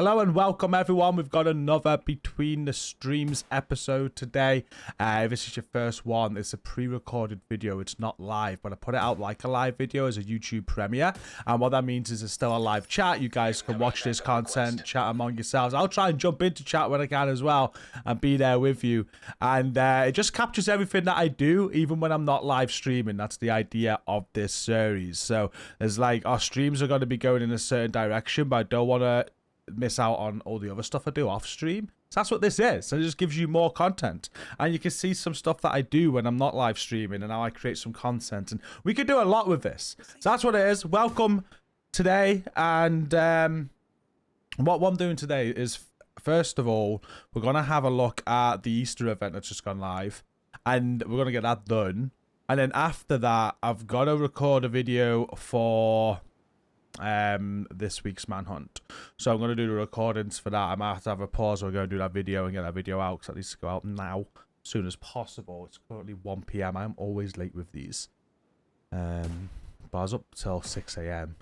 Hello and welcome everyone. We've got another Between the Streams episode today. If this is your first one, it's a pre-recorded video. It's not live, but I put it out like a live video as a YouTube premiere. And what that means is it's still a live chat. You guys can watch this content, chat among yourselves. I'll try and jump into chat when I can as well and be there with you. And it just captures everything that I do, even when I'm not live streaming. That's the idea of this series. So there's like, our streams are going to be going in a certain direction, but I don't want to miss out on all the other stuff I do off stream. So that's what this is. So it just gives you more content, and you can see some stuff that I do when I'm not live streaming and how I create some content, and we could do a lot with this. So that's what it is. Welcome today. And what I'm doing today is, first of all, we're gonna have a look at the Easter event that's just gone live, and we're gonna get that done. And then after that, I've got to record a video for this week's manhunt. So I'm going to do the recordings for that. I might have to have a pause. We're going to do that video and get that video out, because that needs to go out now as soon as possible. It's currently 1 PM. I'm always late with these. But I was up till 6 AM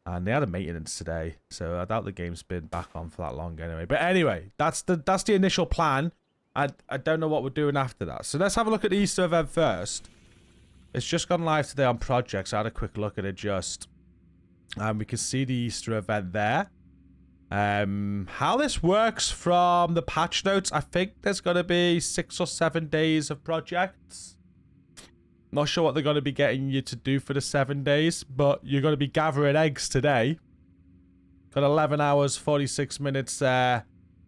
and they had a maintenance today, so I doubt the game's been back on for that long anyway. But anyway, that's the initial plan. I don't know what we're doing after that. So let's have a look at the Easter event first. It's just gone live today on projects. I had a quick look at it just. And we can see the Easter event there. How this works from the patch notes, I think there's going to be 6 or 7 days of projects. Not sure what they're going to be getting you to do for the 7 days, but you're going to be gathering eggs today. Got 11 hours, 46 minutes there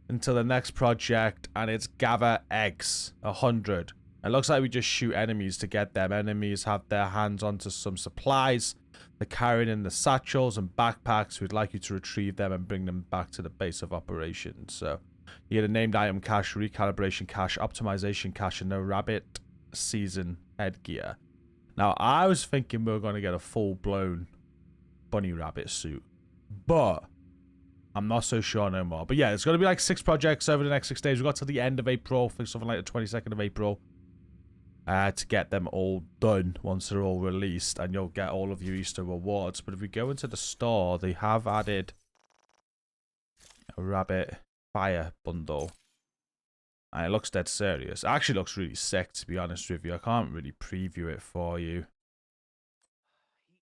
until the next project, and it's gather eggs, 100. It looks like we just shoot enemies to get them. Enemies have their hands onto some supplies. They're carrying in the satchels and backpacks. We'd like you to retrieve them and bring them back to the base of operations. So you get a named item cache, recalibration cache, optimization cache, and no rabbit season headgear. Now, I was thinking we were going to get a full-blown bunny rabbit suit, but I'm not so sure no more. But yeah, it's going to be like 6 projects over the next 6 days. We've got to the end of April, I think something like the 22nd of April. To get them all done once they're all released, and you'll get all of your Easter rewards. But if we go into the store, they have added a rabbit fire bundle, and it looks dead serious. It actually looks really sick, to be honest with you. I can't really preview it for you.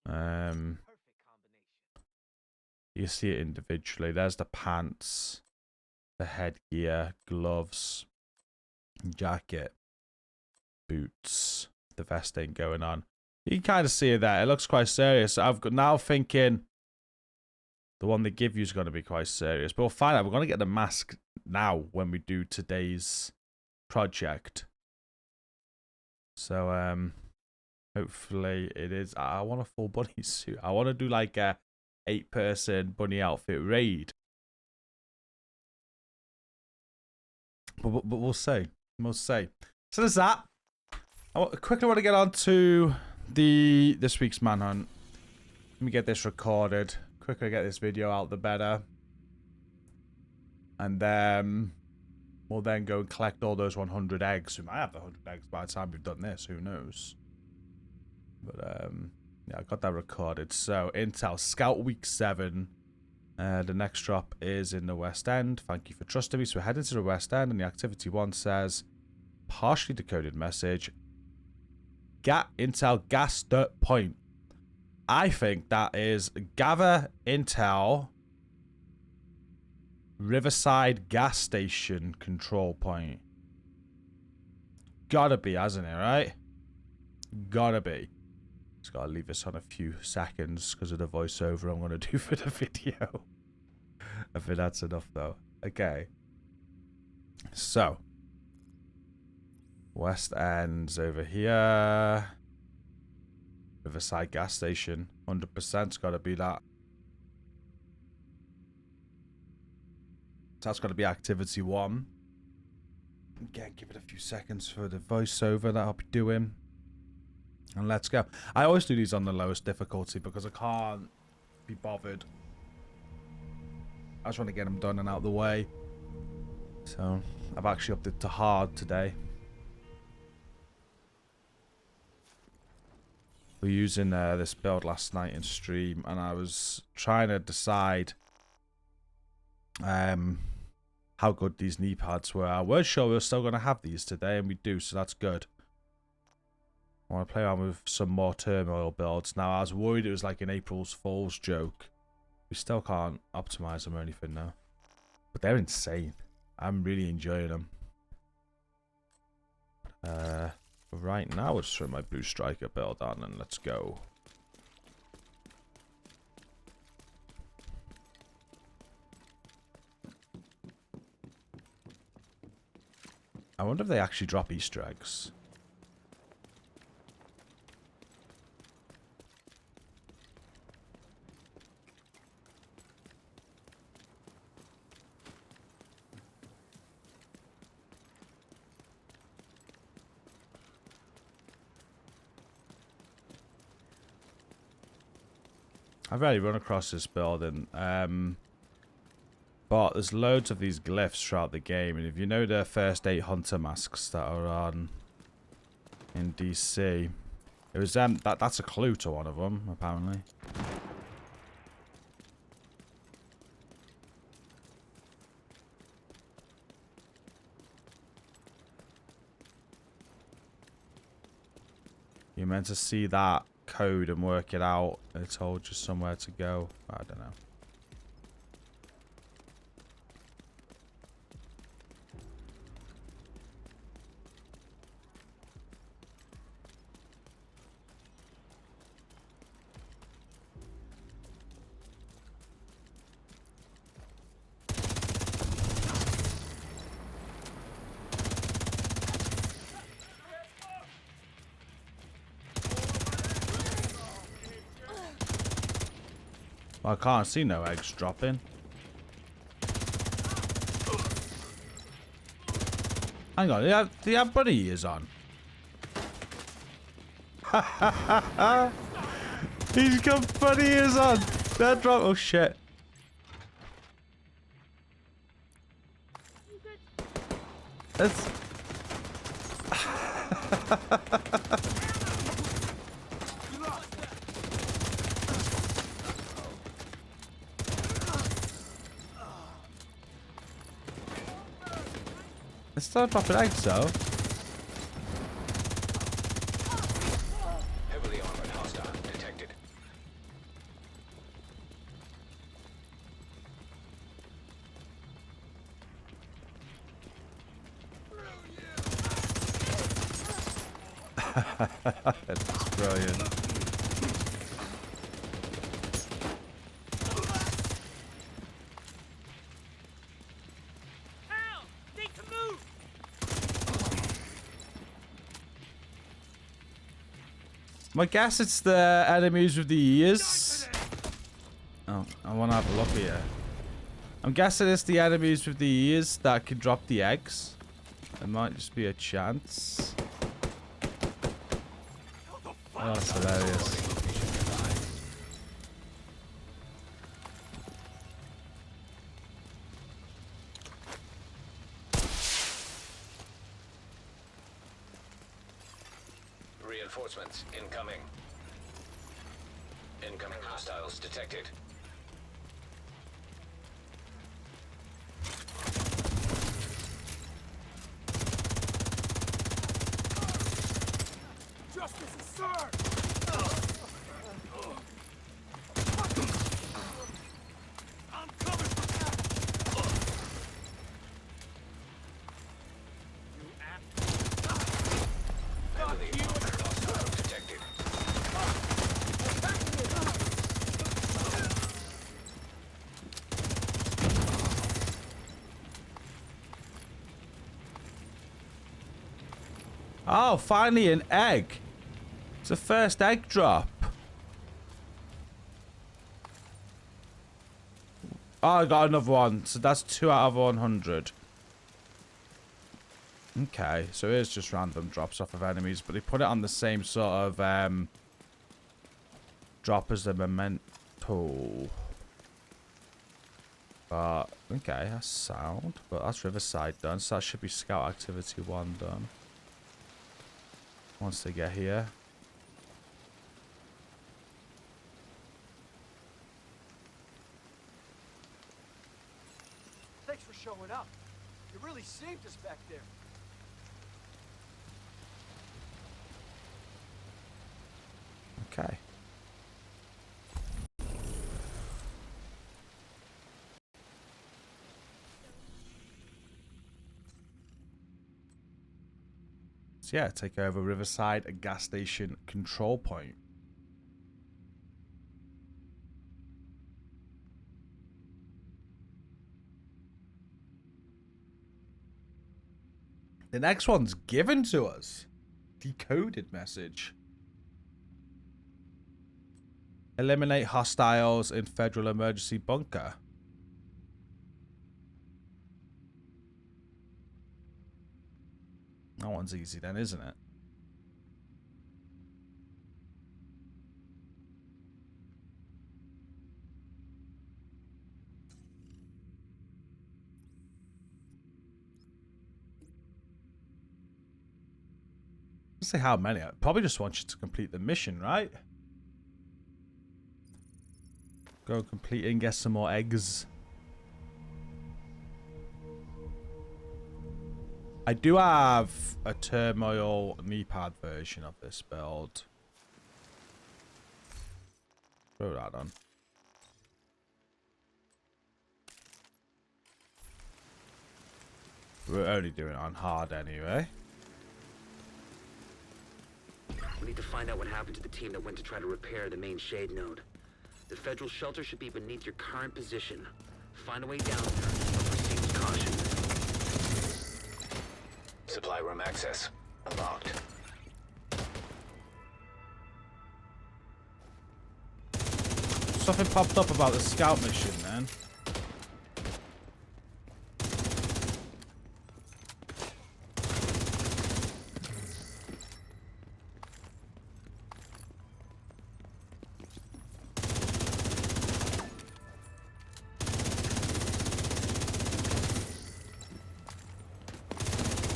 You see it individually. There's the pants, the headgear, gloves, jacket, boots. The vest ain't going on. You can kind of see it there. It looks quite serious. I've got now thinking the one they give you is going to be quite serious, but we'll find out. We're going to get the mask now when we do today's project. So hopefully it is. I want a full bunny suit. I want to do like a 8-person bunny outfit raid, but we'll see. We'll see. So there's that. I quickly want to get on to this week's manhunt. Let me get this recorded. Quicker get this video out, the better. And then we'll then go and collect all those 100 eggs. We might have the 100 eggs by the time we've done this. Who knows? But yeah, I got that recorded. So Intel Scout Week 7. The next drop is in the West End. Thank you for trusting me. So we're heading to the West End, and the activity 1 says, partially decoded message, Intel gas dirt point. I think that is gather Intel Riverside gas station control point. Gotta be, hasn't it, right? Gotta be. Just gotta leave this on a few seconds because of the voiceover I'm gonna do for the video. I think that's enough though. Okay. So West End's over here. Riverside gas station. 100%'s got to be that. So that's got to be activity 1. Again, give it a few seconds for the voiceover that I'll be doing. And let's go. I always do these on the lowest difficulty because I can't be bothered. I just want to get them done and out of the way. So I've actually upped it to hard today. We were using this build last night in stream, and I was trying to decide how good these knee pads were. I was sure we were still going to have these today, and we do, so that's good. I want to play around with some more turmoil builds. Now, I was worried it was like an April's Fool's joke. We still can't optimize them or anything now. But they're insane. I'm really enjoying them. Right now, I'll just throw my Blue Striker build on and let's go. I wonder if they actually drop Easter eggs. I've already run across this building, but there's loads of these glyphs throughout the game, and if you know the first 8 hunter masks that are on in DC, it was that's a clue to one of them apparently. You're meant to see that code and work it out. It told you somewhere to go. I don't know. I can't see no eggs dropping. Hang on, do you have bunny ears on? He's got bunny ears on. They're drop. Oh shit. That's. It's still dropping eggs though. Heavily armored hostile detected. That's brilliant. My guess it's the enemies with the ears. Oh, I want to have a look here. I'm guessing it's the enemies with the ears that can drop the eggs. It might just be a chance. Oh, that's hilarious. Reinforcements incoming. Incoming hostiles detected. Justice is served! I'm coming for that! Heavily armored hostiles detected. Oh, finally an egg. It's the first egg drop. Oh, I got another one. So that's 2 out of 100. Okay, so it's just random drops off of enemies, but they put it on the same sort of drop as the memento. But okay, that's sound. But that's Riverside done, so that should be Scout Activity 1 done. Once they get here. Thanks for showing up. You really saved us back there. Okay. So yeah, take over Riverside, a gas station control point. The next one's given to us. Decoded message. Eliminate hostiles in Federal Emergency Bunker. That one's easy then, isn't it? Let's see how many. I probably just want you to complete the mission, right? Go complete it and get some more eggs. I do have a Turmoil knee-pad version of this build. Throw that on. We're only doing it on hard anyway. We need to find out what happened to the team that went to try to repair the main shade node. The federal shelter should be beneath your current position. Find a way down there, but proceed with caution. Supply room access unlocked. Something popped up about the scout mission, man.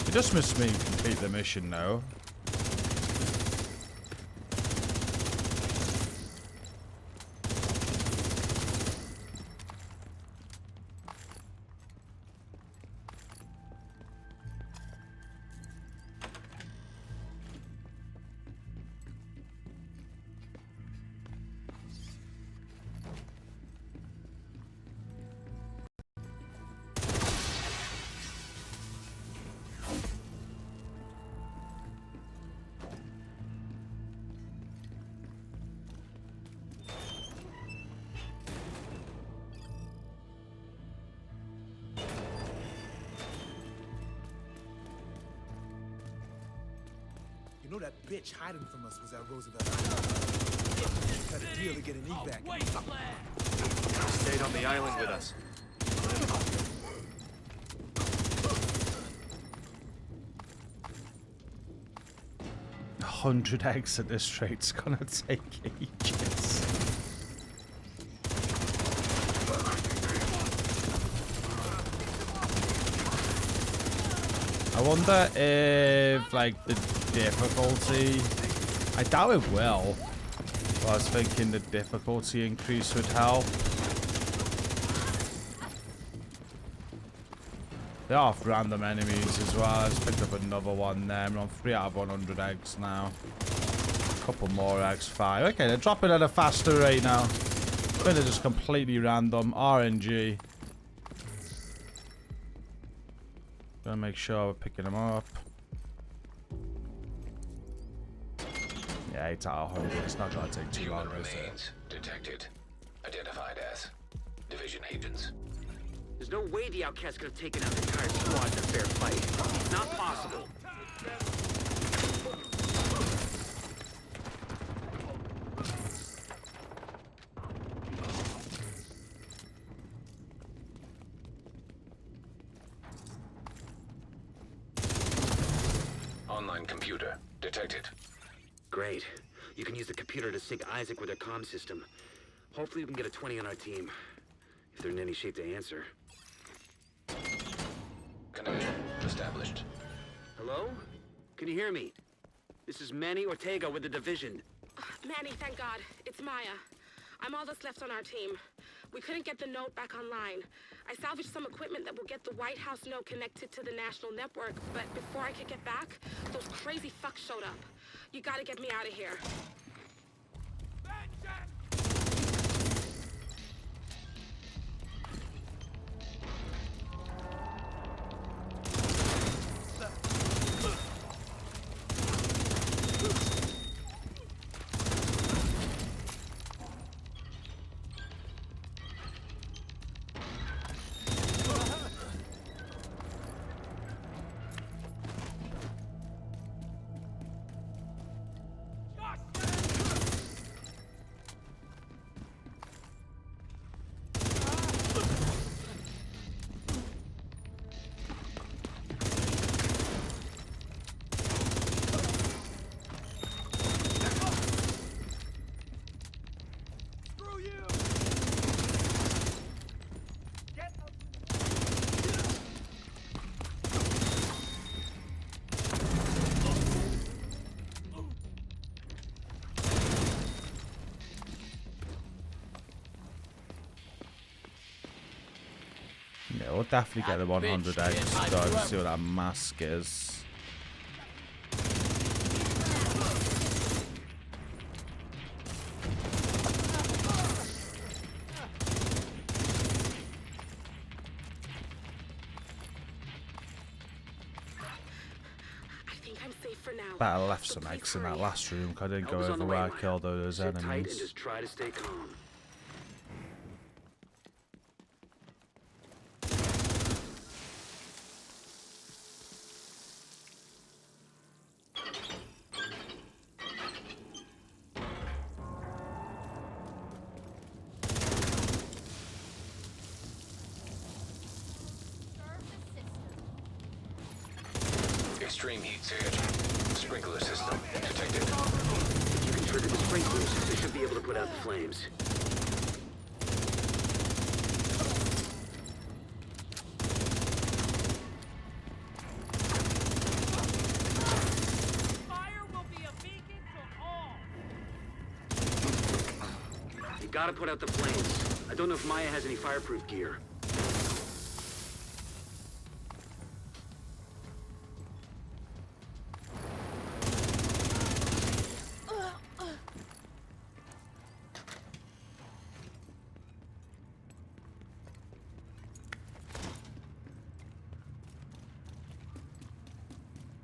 It just must mean complete the mission now. You know that bitch hiding from us was at Roosevelt Island. Cut a deal to get an evac. Stayed on the island with us. A 100 eggs at this rate's gonna take ages. I wonder if, like, the difficulty... I doubt it will. But I was thinking the difficulty increase would help. They are random enemies as well. I just picked up another one there. I'm on 3 out of 100 eggs now. A couple more eggs, 5. Okay, they're dropping at a faster rate now. I think they're just completely random. RNG. Gotta make sure we're picking them up. Yeah, 8 out of 100. It's not gonna take too long, Human is it? remains detected. Identified as division agents. There's no way the outcast could have taken out the entire squad in a fair fight. It's not possible. Online computer detected. Great. You can use the computer to sync Isaac with their comm system. Hopefully we can get a 20 on our team. If they're in any shape to answer. Connection established. Hello? Can you hear me? This is Manny Ortega with the division. Manny, thank God. It's Maya. I'm all that's left on our team. We couldn't get the note back online. I salvaged some equipment that will get the White House node connected to the national network, but before I could get back, those crazy fucks showed up. You gotta get me out of here. Yeah, we'll definitely get the 100 eggs. So see what that mask is. I think I'm safe for now. Bet I left some eggs in that last room. I didn't go over where I killed all those Sit tight and enemies. just try to stay calm. Extreme heat surge. Sprinkler system detected. If you can trigger the sprinklers, they should be able to put out the flames. Fire will be a beacon to all. You gotta put out the flames. I don't know if Maya has any fireproof gear.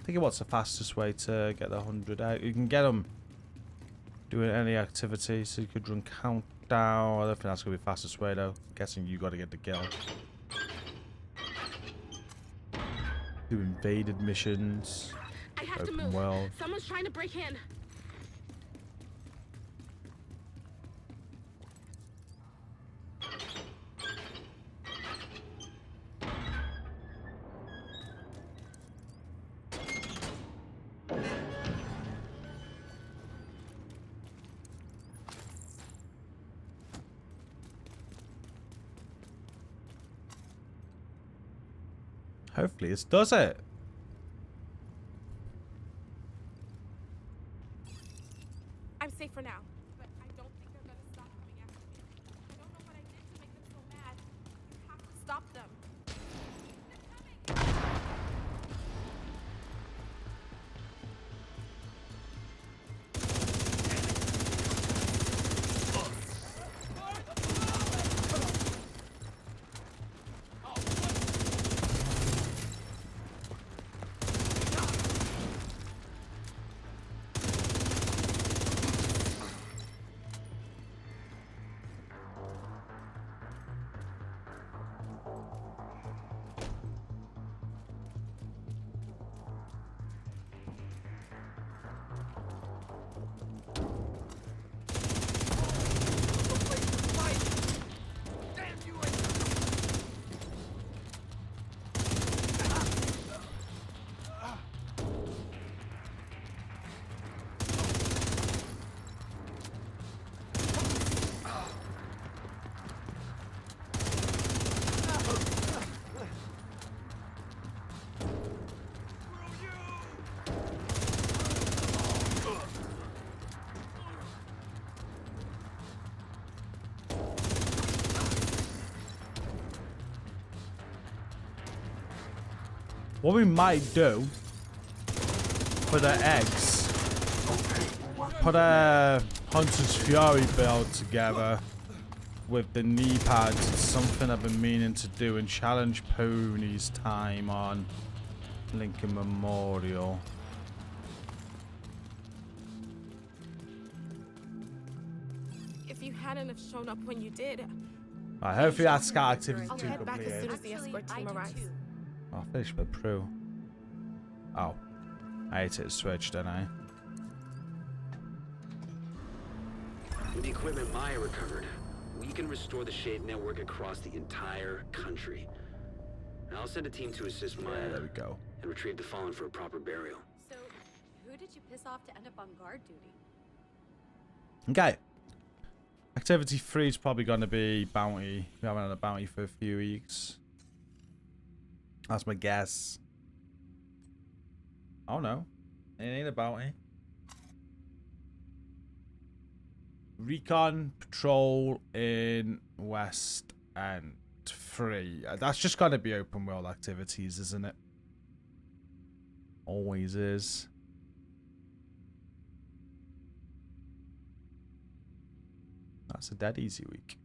I think what's the fastest way to get the 100 out? You can get them doing any activity, so you could run countdown. I don't think that's gonna be the fastest way though. I'm guessing you got to get the kill. Do invaded missions. I have to Open move. world. Someone's trying to break in. Hopefully this does it. I'm safe for now, but I don't think they're gonna stop coming after me. I don't know what I did to make them so mad. You have to stop them. What we might do for the eggs, put a Hunter's Fury build together with the knee pads. It's something I've been meaning to do and challenge Pony's time on Lincoln Memorial. If you hadn't have shown up when you did, Right, hopefully that scout activity I'll 2 head back as soon completed. as the escort team arrives. I'll finish with Prue. Oh. I hate it switch, don't I? With the equipment Maya recovered, we can restore the Shade network across the entire country. I'll send a team to assist Maya Yeah, there we go. and retrieve the fallen for a proper burial. So, who did you piss off to end up on guard duty? Okay. Activity 3 is probably going to be bounty. We haven't had a bounty for a few weeks. That's my guess. Oh no. It ain't a bounty. Recon patrol in West End 3. That's just going to be open world activities, isn't it? Always is. That's a dead easy week.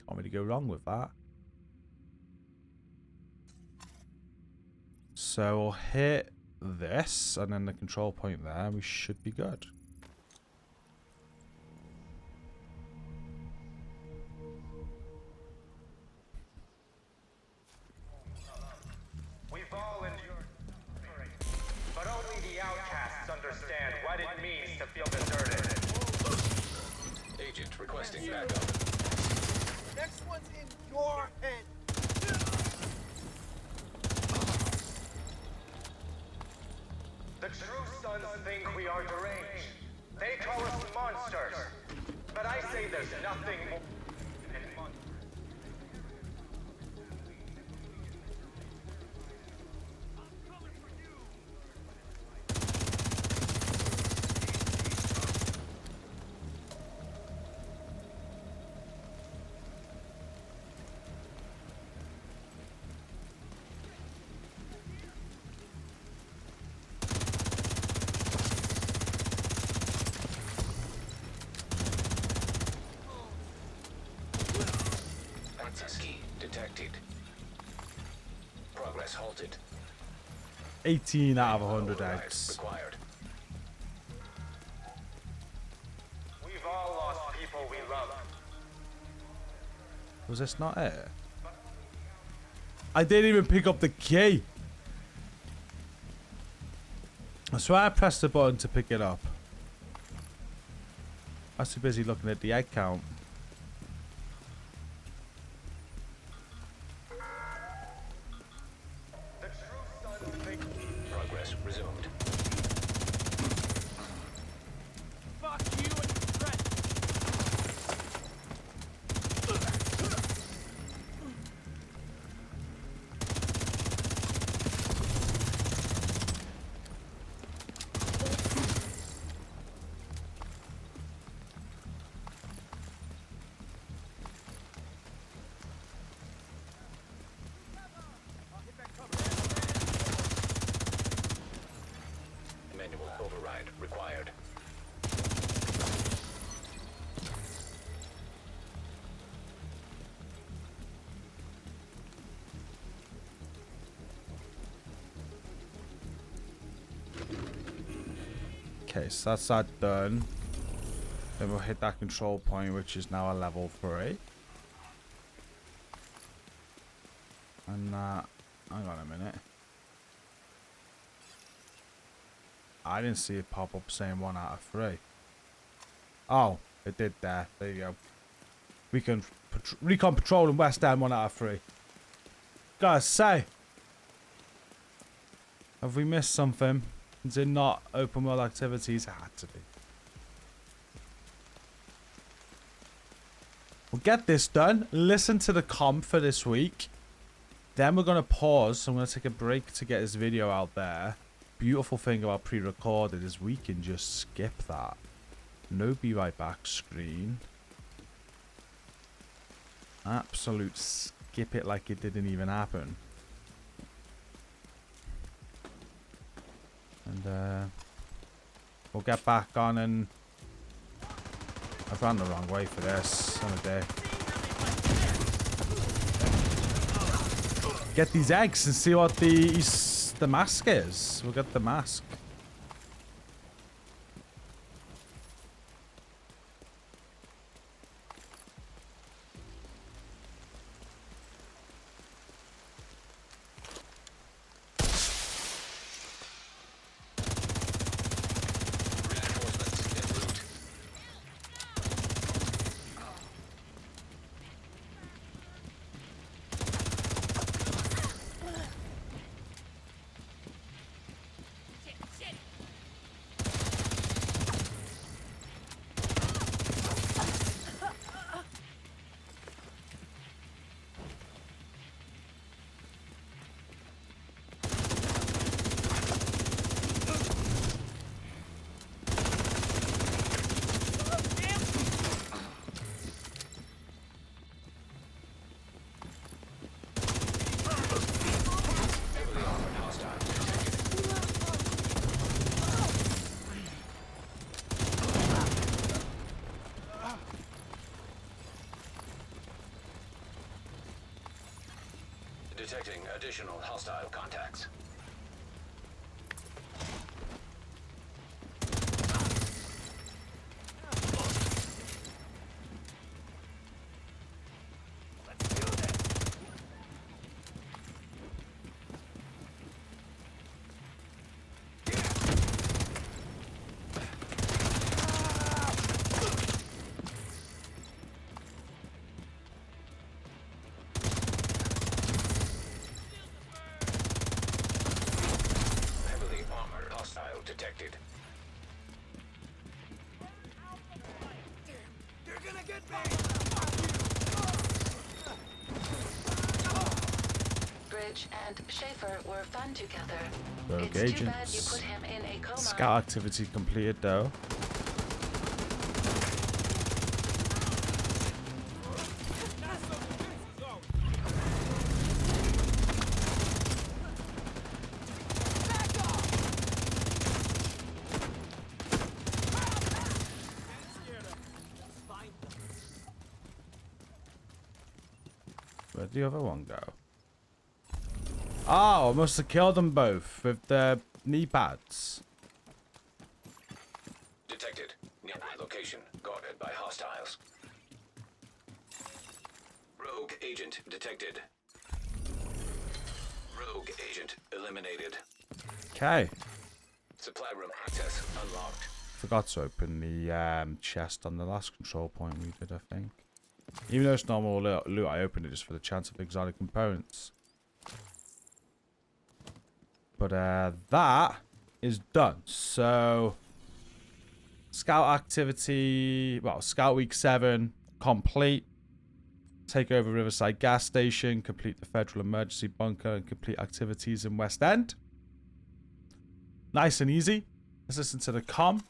Can't really go wrong with that. So we'll hit this and then the control point there. We should be good. We've all endured suffering, but only the outcasts understand what it means to feel deserted. Agent requesting backup. Next one's in your head. The true sons think we are deranged. They call us monsters. But I say there's nothing more than monsters. Access key detected. Progress halted. 18 out of 100 Override eggs. required. We've all lost people we love. Was this not it? I didn't even pick up the key. I swear I pressed the button to pick it up. I was too busy looking at the egg count. The true sons think Progress resumed. Fuck you and your friend. Manual override required. Okay, so that's that done. Then we'll hit that control point, which is now a level 3. And that... hang on a minute. I didn't see it pop up saying 1 out of 3. Oh, it did there. There you go. Recon patrol in West End 1 out of 3. Gotta say, have we missed something? Is it not open world activities? It had to be. We'll get this done. Listen to the comp for this week. Then we're going to pause. So I'm going to take a break to get this video out there. Beautiful thing about pre-recorded is we can just skip that. No be right back screen. Absolute skip it like it didn't even happen. And we'll get back on and... I've run the wrong way for this on a day. Get these eggs and see what the mask is. We'll get the mask. Detecting additional hostile contacts. Detected. You're gonna get me! Bridge and Schaefer were fun together. Rogue It's too bad you agents. put him in a coma. Scout activity completed though. Where'd the other one go? Oh, I must have killed them both with the knee pads. Detected. Nearby location guarded by hostiles. Rogue agent detected. Rogue agent eliminated. Okay. Supply room access unlocked. Forgot to open the chest on the last control point we did, I think. Even though it's normal loot, I opened it just for the chance of exotic components. But that is done. So, scout activity, well, scout week 7 complete. Take over Riverside gas station, complete the federal emergency bunker, and complete activities in West End. Nice and easy. Let's listen to the comm.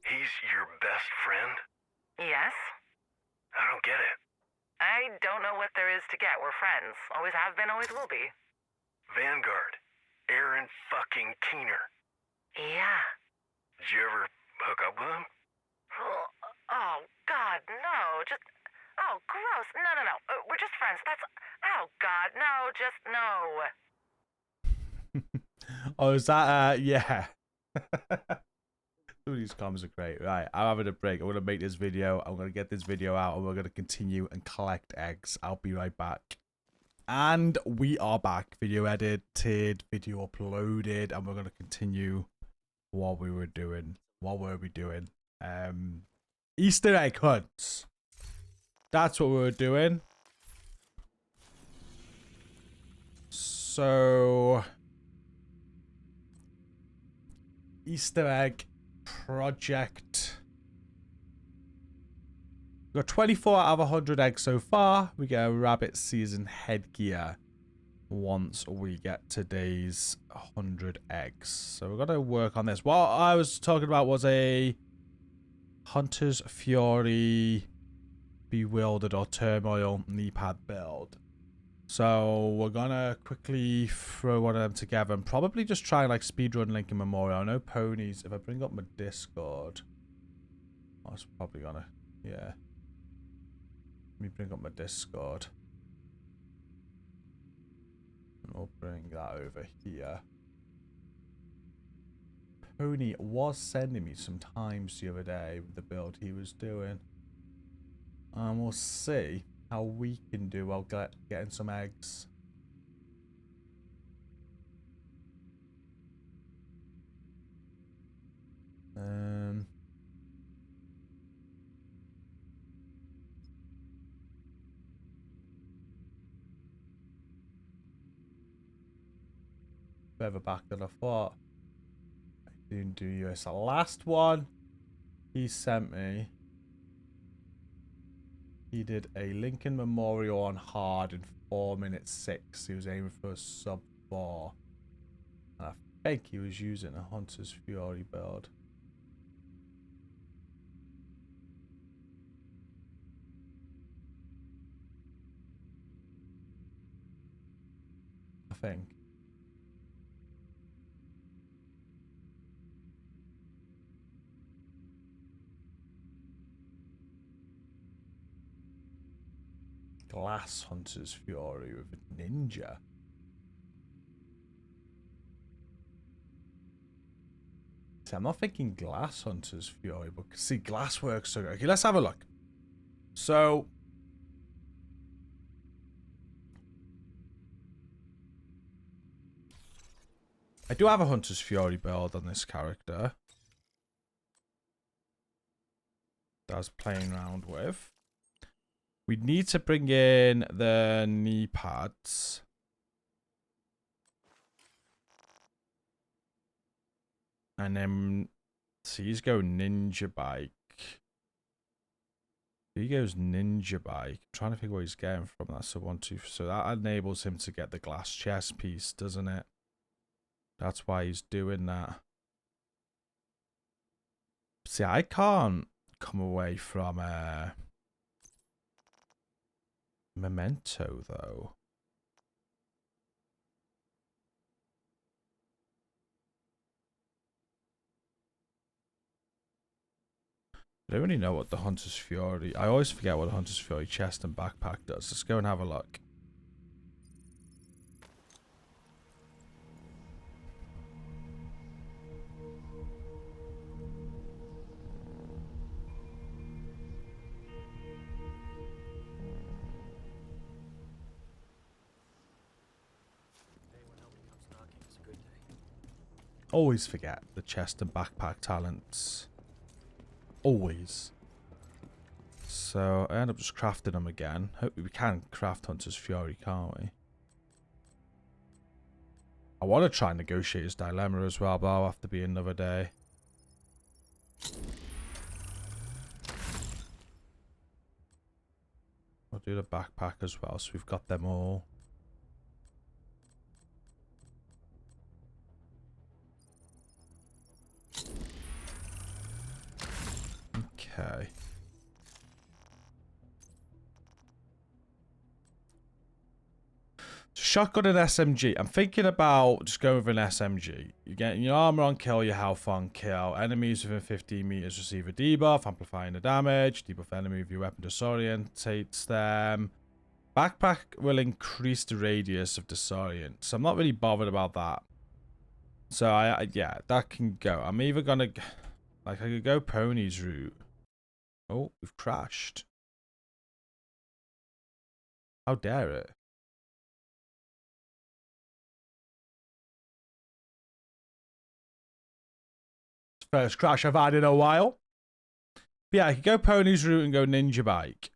He's your best friend? Yes? I don't get it. I don't know what there is to get. We're friends. Always have been, always will be. Vanguard. Aaron fucking Keener. Yeah. Did you ever hook up with him? Oh, God, no. Just... Oh, gross. No. We're just friends. That's... Oh, God, no. Just no. Oh, is that... yeah. Some of these comms are great. Right, I'm having a break. I'm going to make this video. I'm going to get this video out, and we're going to continue and collect eggs. I'll be right back. And we are back. Video edited, video uploaded, and we're going to continue what we were doing. What were we doing? Easter egg hunts. That's what we were doing. So... Easter egg project. We got 24 out of 100 eggs so far. We get a rabbit season headgear. once we get today's 100 eggs. So we've got to work on this. What I was talking about was a Hunter's Fury Bewildered or Turmoil knee pad build. So we're gonna quickly throw one of them together and probably just try like Speedrun Lincoln Memorial. I know ponies, if I bring up my Discord, I was probably gonna, yeah. Let me bring up my Discord. And we'll bring that over here. Pony was sending me some times the other day with the build he was doing. And we'll see how we can do while getting some eggs. Further back than I thought. I didn't do US. The last one he sent me, he did a Lincoln Memorial on hard in 4 minutes 6. He was aiming for a sub 4. And I think he was using a Hunter's Fury build. I think. Glass Hunter's Fury with a ninja. See, I'm not thinking Glass Hunter's Fury, but see, Glass works so good. Okay, let's have a look. So, I do have a Hunter's Fury build on this character that I was playing around with. We need to bring in the knee pads. And then, so he's going ninja bike. He goes ninja bike. I'm trying to figure where he's getting from. That's a 1, 2. So that enables him to get the glass chest piece, doesn't it? That's why he's doing that. See, I can't come away from Memento, though. I don't really know what the Hunter's Fury... I always forget what the Hunter's Fury chest and backpack does. Let's go and have a look. Always forget the chest and backpack talents. Always. So I end up just crafting them again. Hope we can craft Hunter's Fury, can't we? I want to try and negotiate his dilemma as well, but I'll have to be another day. I'll do the backpack as well, so we've got them all. Okay. Shotgun and SMG. I'm thinking about just going with an SMG. You get your armor on kill, your health on kill. Enemies within 15 meters receive a debuff, amplifying the damage. Debuff enemy with your weapon disorientates them. Backpack will increase the radius of disorient. So I'm not really bothered about that. So yeah, that can go. I'm either gonna, like, I could go pony's route. Oh, we've crashed. How dare it? First crash I've had in a while. But yeah, I could go pony's route and go ninja bike.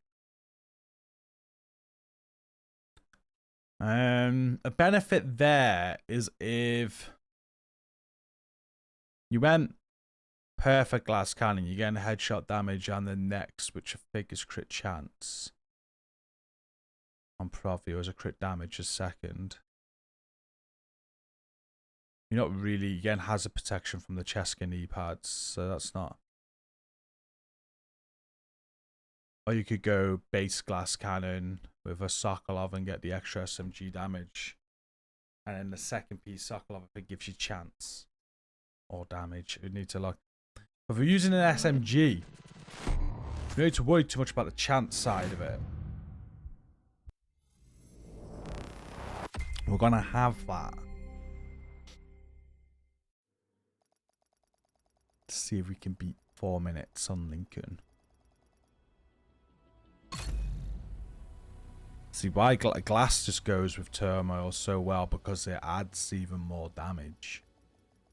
A benefit there is if you went perfect glass cannon, you're getting headshot damage on the next, which I think is crit chance. On Profio as a crit damage a second. You're not really getting hazard protection from the chest knee pads, so that's not. Or you could go base glass cannon with a Sokolov and get the extra SMG damage. And then the second piece, Sokolov, I think, gives you chance or damage. You need to look. But if we're using an SMG, you don't need to worry too much about the chance side of it. We're going to have that. Let's see if we can beat 4 minutes on Lincoln. See why glass just goes with turmoil so well, because it adds even more damage.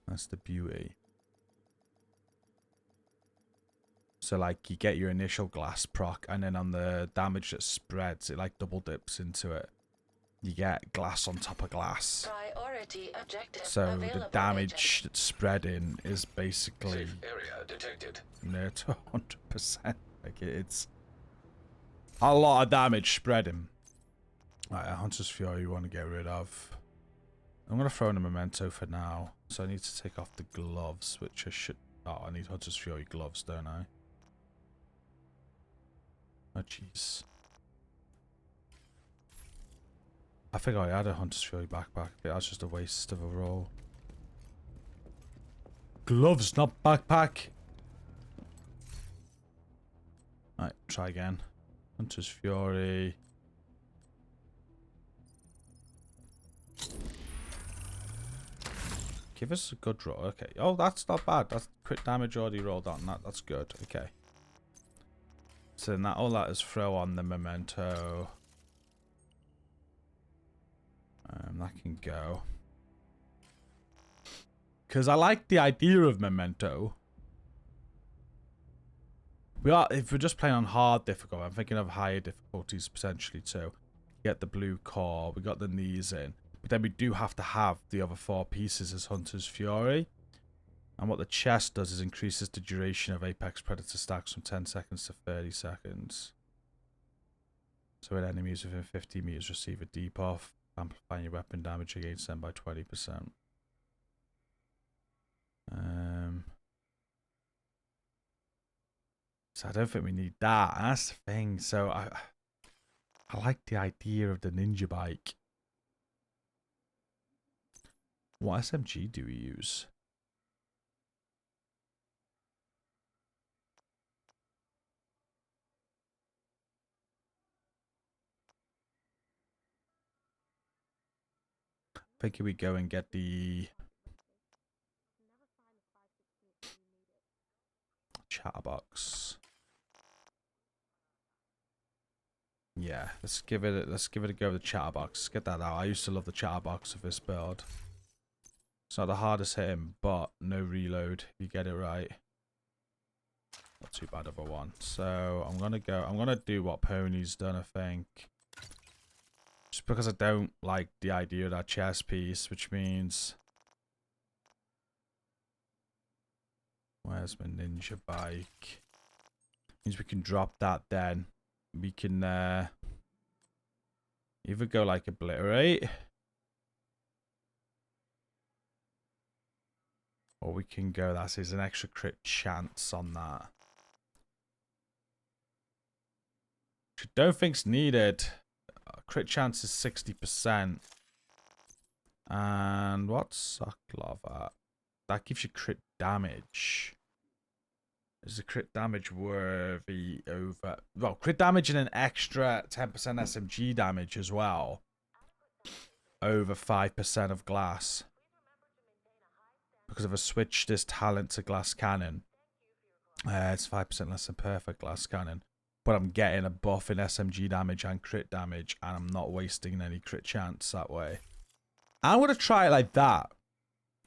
That's the beauty. So like you get your initial glass proc, and then on the damage that spreads, it like double dips into it. You get glass on top of glass. Priority objective So the damage that's spreading is basically Safe area detected. near to 100%. Like it's a lot of damage spreading. Right, Hunter's Fury you want to get rid of. I'm going to throw in a memento for now. So I need to take off the gloves, which I should... Oh, I need Hunter's Fury gloves, don't I? Oh, jeez. I think I had a Hunter's Fury backpack. That was just a waste of a roll. Gloves, not backpack. Right, try again. Hunter's Fury... Give us a good roll. Okay. Oh, that's not bad. That's crit damage already rolled on. That's good. Okay. So then that all that is throw on the memento. That can go. Because I like the idea of memento. If we're just playing on hard difficult, I'm thinking of higher difficulties potentially too. Get the blue core. We got the knees in. But then we do have to have the other 4 pieces as Hunter's Fury. And what the chest does is increases the duration of Apex Predator stacks from 10 seconds to 30 seconds. So when enemies within 50 meters receive a debuff, amplifying your weapon damage against them by 20%. So I don't think we need that. That's the thing. So I like the idea of the ninja bike. What SMG do we use? I think we go and get the chatterbox. Yeah, let's give it a go with the chatterbox. Let's get that out. I used to love the chatterbox of this build. It's not the hardest hitting, but no reload. You get it right. Not too bad of a one. So I'm gonna do what Pony's done, I think. Just because I don't like the idea of that chest piece, which means where's my ninja bike? Means we can drop that then. We can either go like obliterate. Or we can go, that is an extra crit chance on that. Which I don't think's needed. Crit chance is 60%. And what's Sokolov at? That gives you crit damage. Is the crit damage worthy over... Well, crit damage and an extra 10% SMG damage as well. Over 5% of glass. Because if I switch this talent to glass cannon, it's 5% less than perfect glass cannon. But I'm getting a buff in SMG damage and crit damage, and I'm not wasting any crit chance that way. I'm going to try it like that.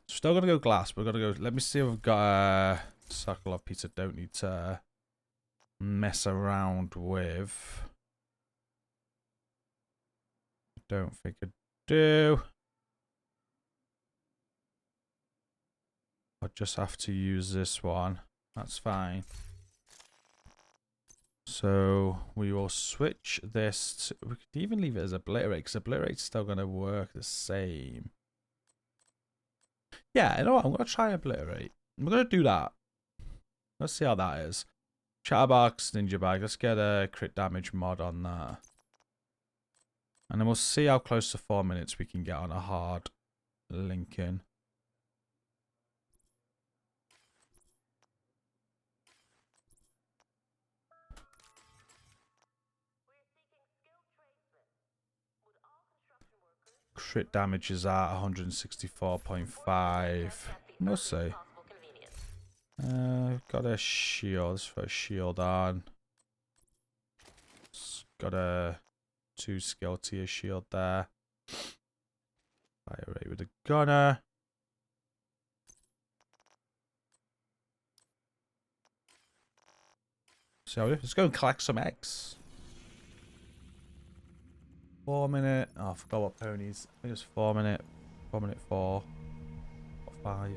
Still going to go glass. We're going to go... Let me see if I've got a Sokolov piece I don't need to mess around with. Don't think I do. I'll just have to use this one. That's fine. So we will switch this to, we could even leave it as obliterate, because obliterate's still going to work the same. Yeah, you know what? I'm going to try obliterate. I'm going to do that. Let's see how that is. Chatterbox, Ninja Bag. Let's get a crit damage mod on that. And then we'll see how close to 4 minutes we can get on a hard Lincoln. Crit damage is at 164.5. We'll see. Got a shield. Let's put a shield on. Got a 2 skill tier shield there. Fire rate with a gunner. So let's go and collect some eggs. 4 minute. Oh, I forgot what ponies. I think it's 4 minute. 4 minute 4. 5.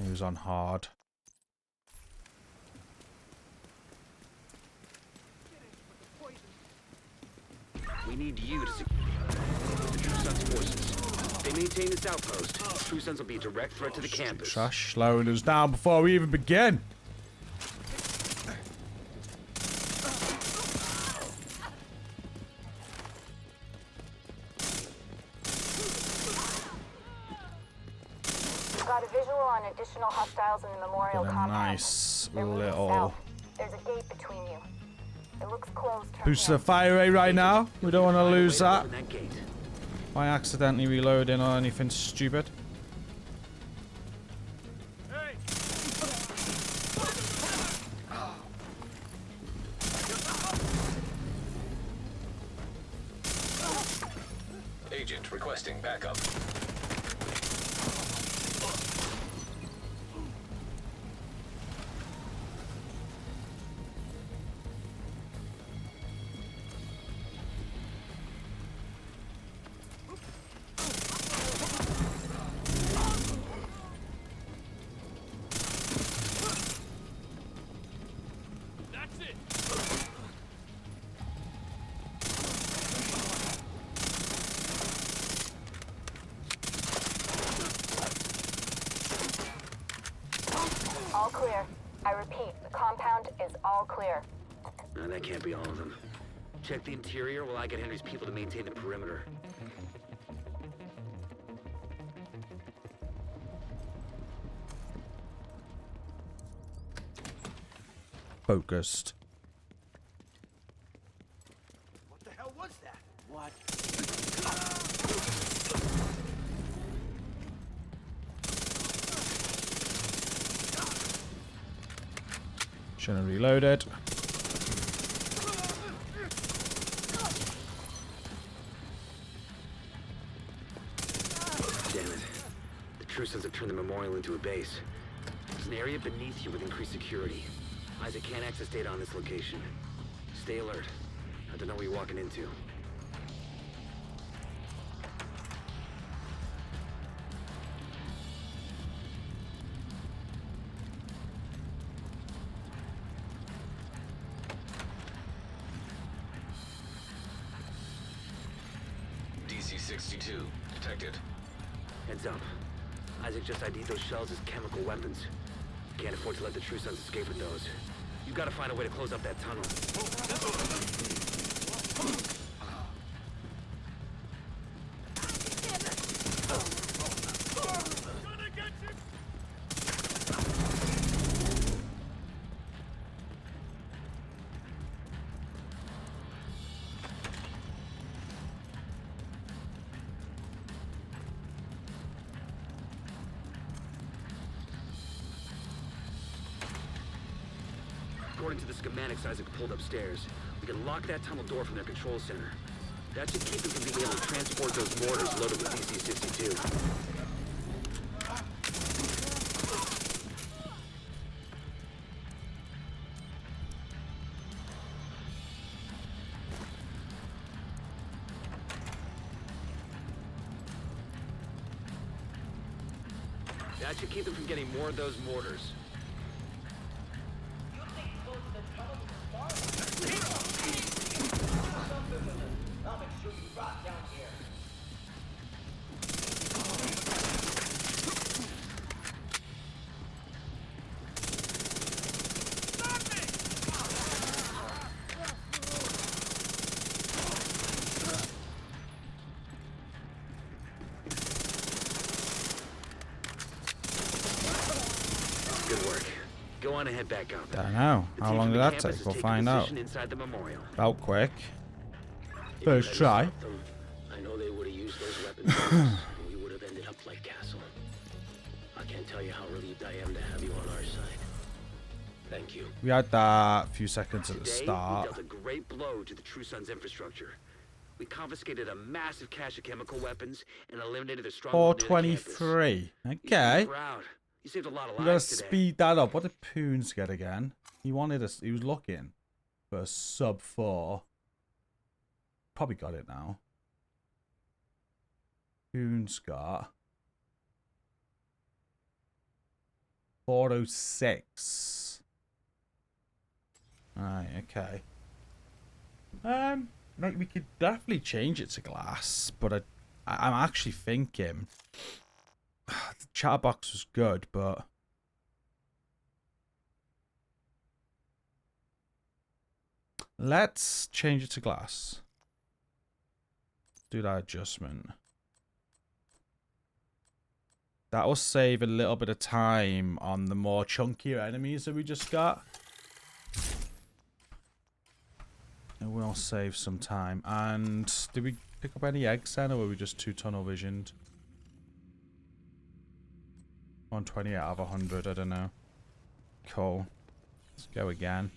He was on hard. We need you to secure the True Sons forces. If they maintain this outpost, the True Sons will be a direct threat to the campus. Trash slowing us down before we even begin. Got a visual on additional hostiles in the memorial compound. Nice They're moving little south. There's a gate between you. It looks closed. boost the fire rate right now. We don't want to lose that by accidentally reloading or anything stupid. Agent requesting backup. All clear. I repeat, the compound is all clear. No, that can't be all of them. Check the interior while I get Henry's people to maintain the perimeter. Focused. What the hell was that? What? Should have reloaded. Damn it. The True Sons have turned the memorial into a base. There's an area beneath you with increased security. Isaac can't access data on this location. Stay alert. I don't know what you're walking into. DC-62 detected. Heads up. Isaac just ID'd those shells as chemical weapons. Can't afford to let the True Sons escape with those. You gotta find a way to close up that tunnel. According to the schematics Isaac pulled upstairs, we can lock that tunnel door from their control center. That should keep them from being able to transport those mortars loaded with DC-62. That should keep them from getting more of those mortars. Good work. Go on and head back out there. Don't know. The How team long from did the that campus take? is We'll taking find out. position inside the memorial. About quick. If First you try. hadn't stopped them, I know they would have used those weapons on us, and we would have ended up like Castle. I can't tell you how relieved I am to have you on our side. Thank you. We had that a few seconds at the Today, start. we dealt a great blow to the True Sons infrastructure. We confiscated a massive cache of chemical weapons and eliminated the stronghold near the campus. 423. You should Okay. be proud. You saved a lot of We gotta lives today. speed that up. What did Poons get again? He wanted us. He was looking for a sub 4. Probably got it now. Poons got 406. Right. Okay. Like we could definitely change it to glass, but I'm actually thinking the chat box was good, but let's change it to glass. Do that adjustment. That will save a little bit of time on the more chunkier enemies that we just got. It will save some time. And did we pick up any eggs then, or were we just too tunnel visioned? 120 out of 100, I don't know. Cool. Let's go again.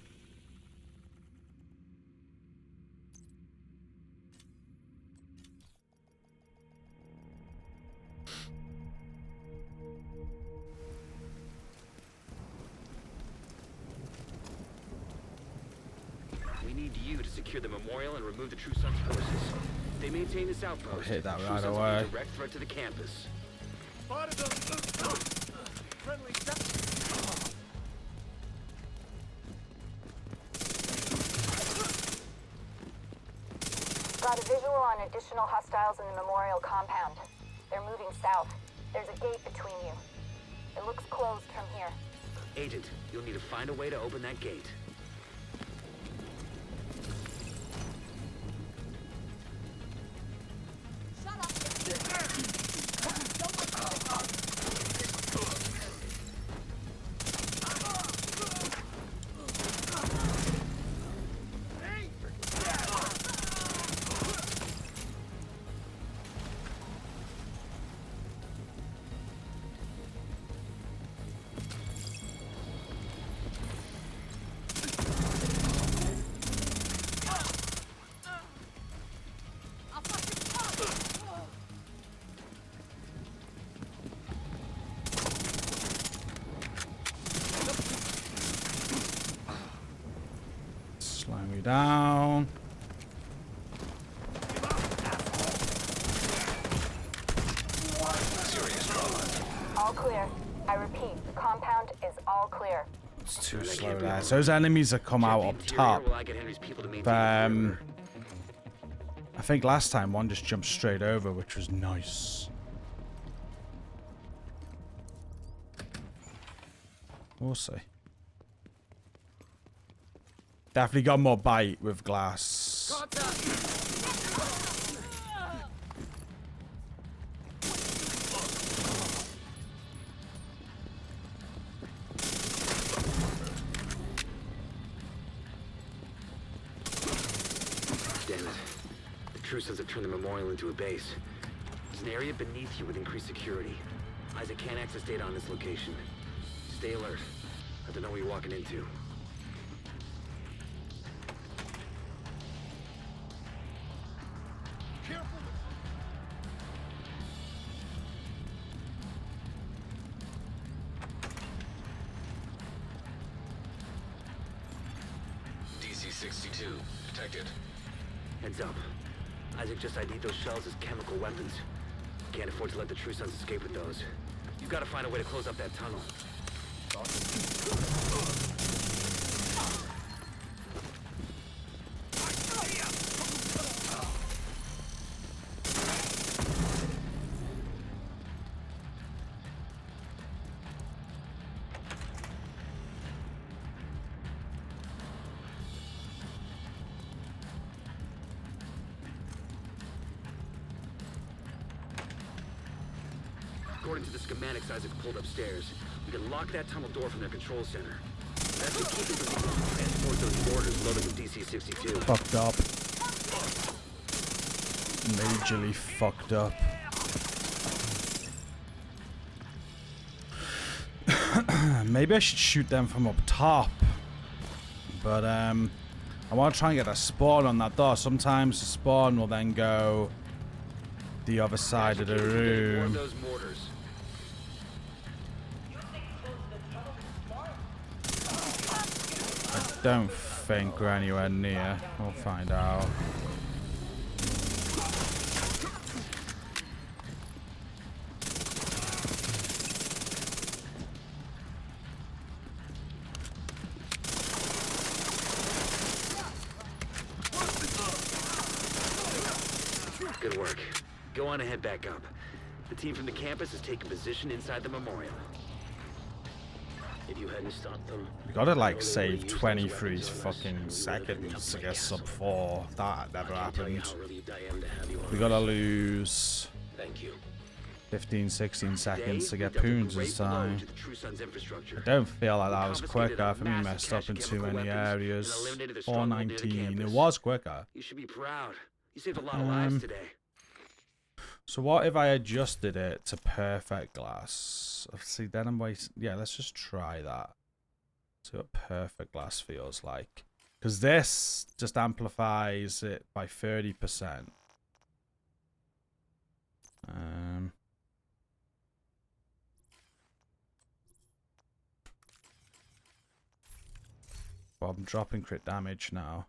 We need you to secure the memorial and remove the True Sons forces. They maintain this outpost. I'll hit that True right Sons away. are a direct threat to the campus. Spotted them. Friendly Got a visual on additional hostiles in the memorial compound. They're moving south. There's a gate between you. It looks closed from here. Agent, you'll need to find a way to open that gate. Slow me down. Serious trauma. All clear. I repeat, the compound is all clear. It's too slow there. So those enemies that come out up top. Will I get Henry's people to maintain the I think last time one just jumped straight over, which was nice. We'll see. Definitely got more bite with glass. Damn it. The True Sons have turned the memorial into a base. There's an area beneath you with increased security. Isaac can't access data on this location. Stay alert. I don't know what you're walking into. DC-62 detected. Heads up. Isaac just ID'd those shells as chemical weapons. Can't afford to let the True Sons escape with those. You've got to find a way to close up that tunnel. According to the schematics Isaac pulled upstairs, We can lock that tunnel door from their control center. That should keep it from transport those mortars loaded with DC-62. Fucked up. Majorly fucked up. Maybe I should shoot them from up top. But I want to try and get a spawn on that door. Sometimes the spawn will then go the other side of the room. I don't think we're anywhere near. We'll find out. Good work. Go on and head back up. The team from the campus is taking position inside the memorial. If you hadn't stopped them, We gotta like save 23 fucking seconds to get sub 4. That never happened. We gotta lose 15, 16 seconds to get Poons' time. I don't feel like that was quicker. I think we messed up in too many areas. 419. It was quicker. You should be proud. You saved a lot of lives today. So what if I adjusted it to perfect glass? See, then I'm wasting. Yeah, let's just try that. See what perfect glass feels like. Because this just amplifies it by 30%. Well, I'm dropping crit damage now.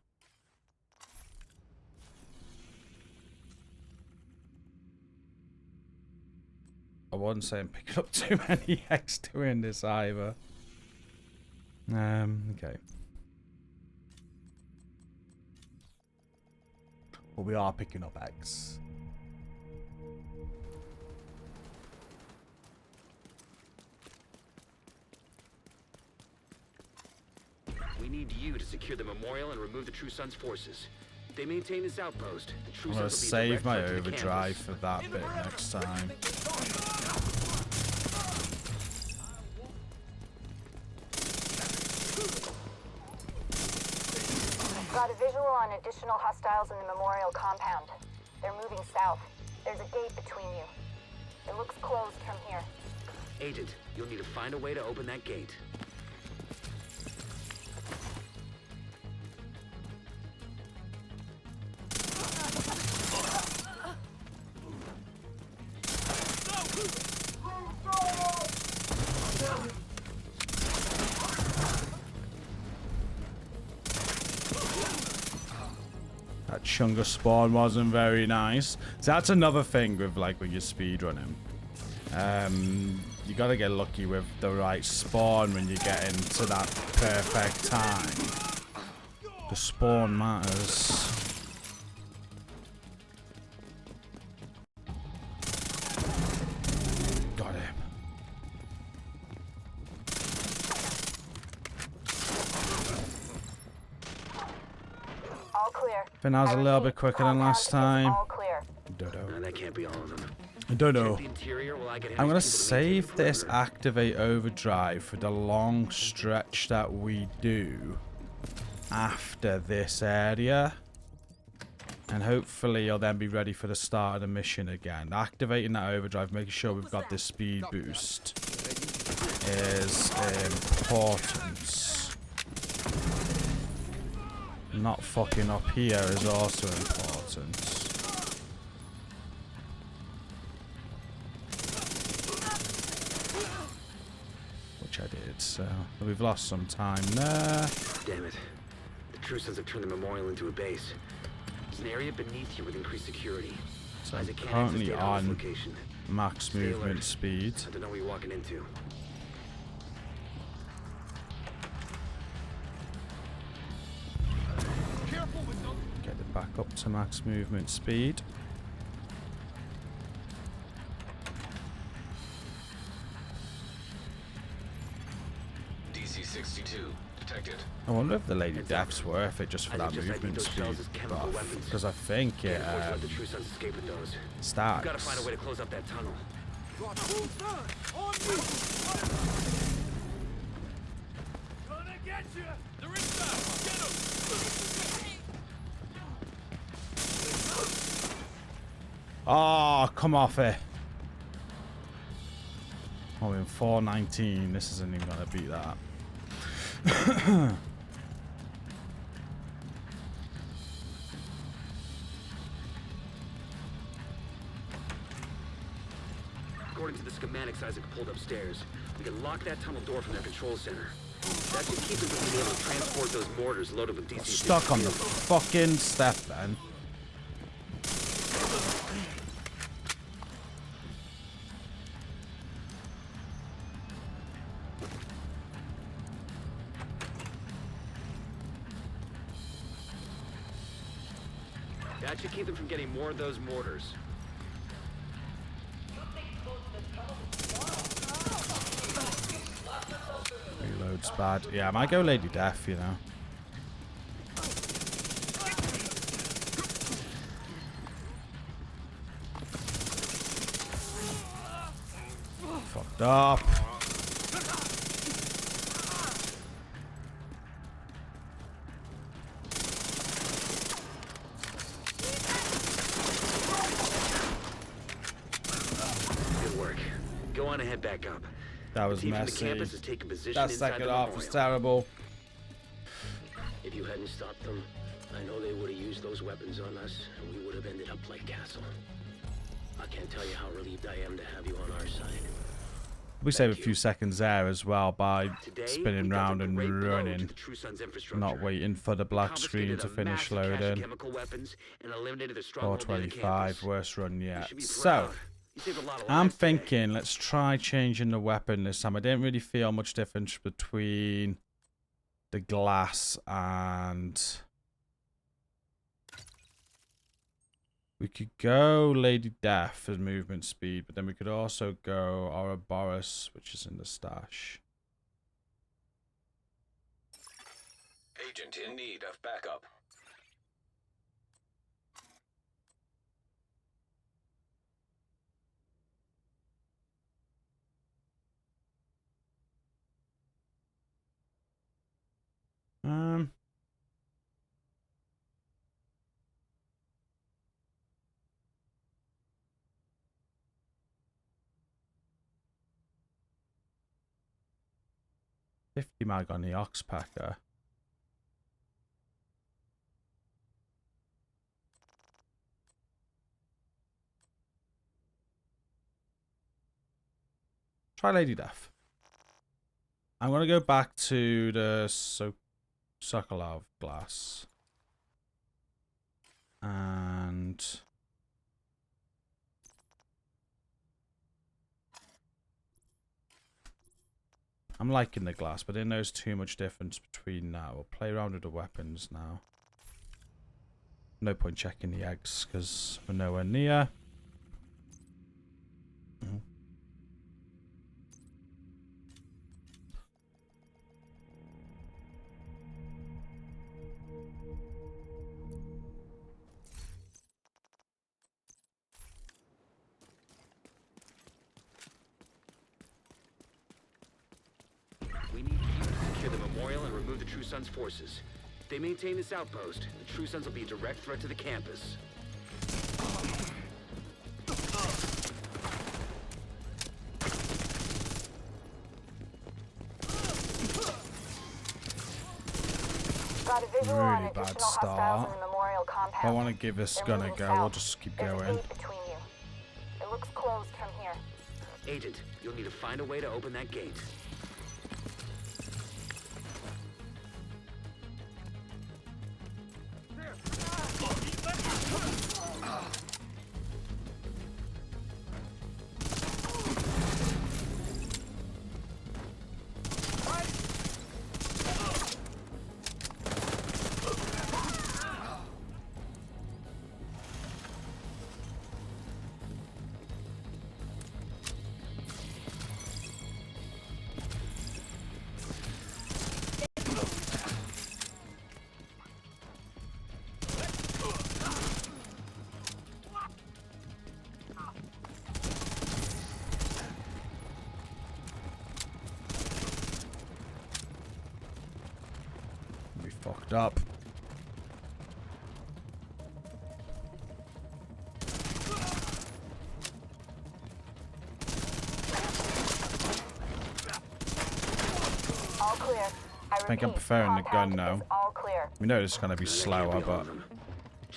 I wouldn't say I'm picking up too many X doing this either. Okay. Well, we are picking up X. We need you to secure the memorial and remove the True Sons' forces. They maintain this outpost. The True I'm gonna Sons will be save direct my threat to the overdrive campus. for that bit next time. Got a visual on additional hostiles in the memorial compound. They're moving south. There's a gate between you. It looks closed from here. Agent, you'll need to find a way to open that gate. That Chunga spawn wasn't very nice. So that's another thing with like when you're speedrunning. You gotta get lucky with the right spawn when you get into that perfect time. The spawn matters. Got him. All clear. I think that was a little bit quicker than last time. All clear. No, that can't be all of them. I don't know. Check the interior while I get I'm gonna Henry's people to maintain save the this perimeter. activate overdrive for the long stretch that we do after this area. And hopefully you'll then be ready for the start of the mission again. Activating that overdrive, making sure we've got this speed boost is important. Not fucking up here is also important. Which I did, so we've lost some time there. Damn it. The True Sons have turned the memorial into a base. There's an area beneath you with increased security. So I'm Isaac can't currently access data on this on location. max Stay movement alert. speed. I don't know what you're walking into. Get it back up to max movement speed. DC-62 detected. I wonder if the Lady Death's worth it just for that movement speed buff, because I think it Can't afford to let the True Sons escape with those. stacks. We've got to find a way to close up that tunnel. On me! Oh, come off it. Oh, in 419. This isn't even going to beat that. According to the schematics Isaac pulled upstairs, we can lock that tunnel door from their control center. That should keep them from being able to transport those mortars loaded with DC. Stuck on the fucking step, then. That should keep them from getting more of those mortars. Reload's bad. Yeah, I might go Lady Death, you know. Fucked up. Good work. Go on and head back up. That was the team from messy. the campus has taken position That inside second the half was memorial. terrible. If you hadn't stopped them, I know they would have used those weapons on us, and we would have ended up like Castle. I can't tell you how relieved I am to have you on our side. We save a few seconds there as well by Today, spinning we dealt a round and great blow to running, the True Sun's infrastructure. not waiting for the black screen Confiscated to a finish massive cache of loading. chemical weapons and eliminated their stronghold near the 425, campus. worst run You yet. should be So, proud. You saved a lot of I'm lives today. thinking, let's try changing the weapon this time. I didn't really feel much difference between the glass and... We could go Lady Death as movement speed, but then we could also go Ouroboros, which is in the stash. Agent in need of backup. $50 mag on the Ox Packer. Try Lady Death. I'm going to go back to the Sokolov glass. And... I'm liking the glass, but I didn't notice too much difference between that. We'll play around with the weapons now. No point checking the eggs, because we're nowhere near. We need you to secure the memorial and remove the True Sun's forces. If they maintain this outpost, the True Sons will be a direct threat to the campus. Got a visual on Really bad additional hostiles start. in the memorial compound. If I want to give this They're gun a moving go, south. we'll just keep There's a going. gate between you. It looks closed from here. Agent, you'll need to find a way to open that gate. Fucked up. All clear. I think I'm preferring the gun now. All clear. We know it's going to be slower, but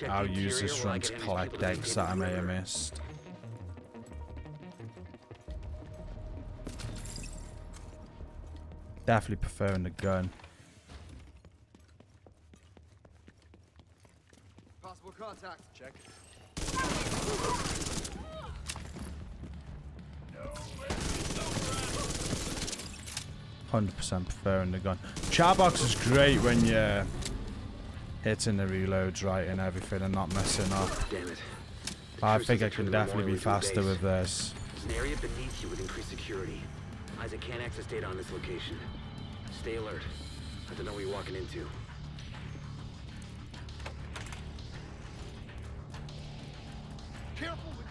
I'll use this run to collect eggs that I may have missed. Definitely preferring the gun. Possible contact. Check. 100% preferring the gun. Charbox is great when you're hitting the reloads right and everything and not messing up. Damn it. I think I can definitely be faster with this. There's an area beneath you with increased security. Isaac can't access data on this location. Stay alert. I don't know what you're walking into. Careful with...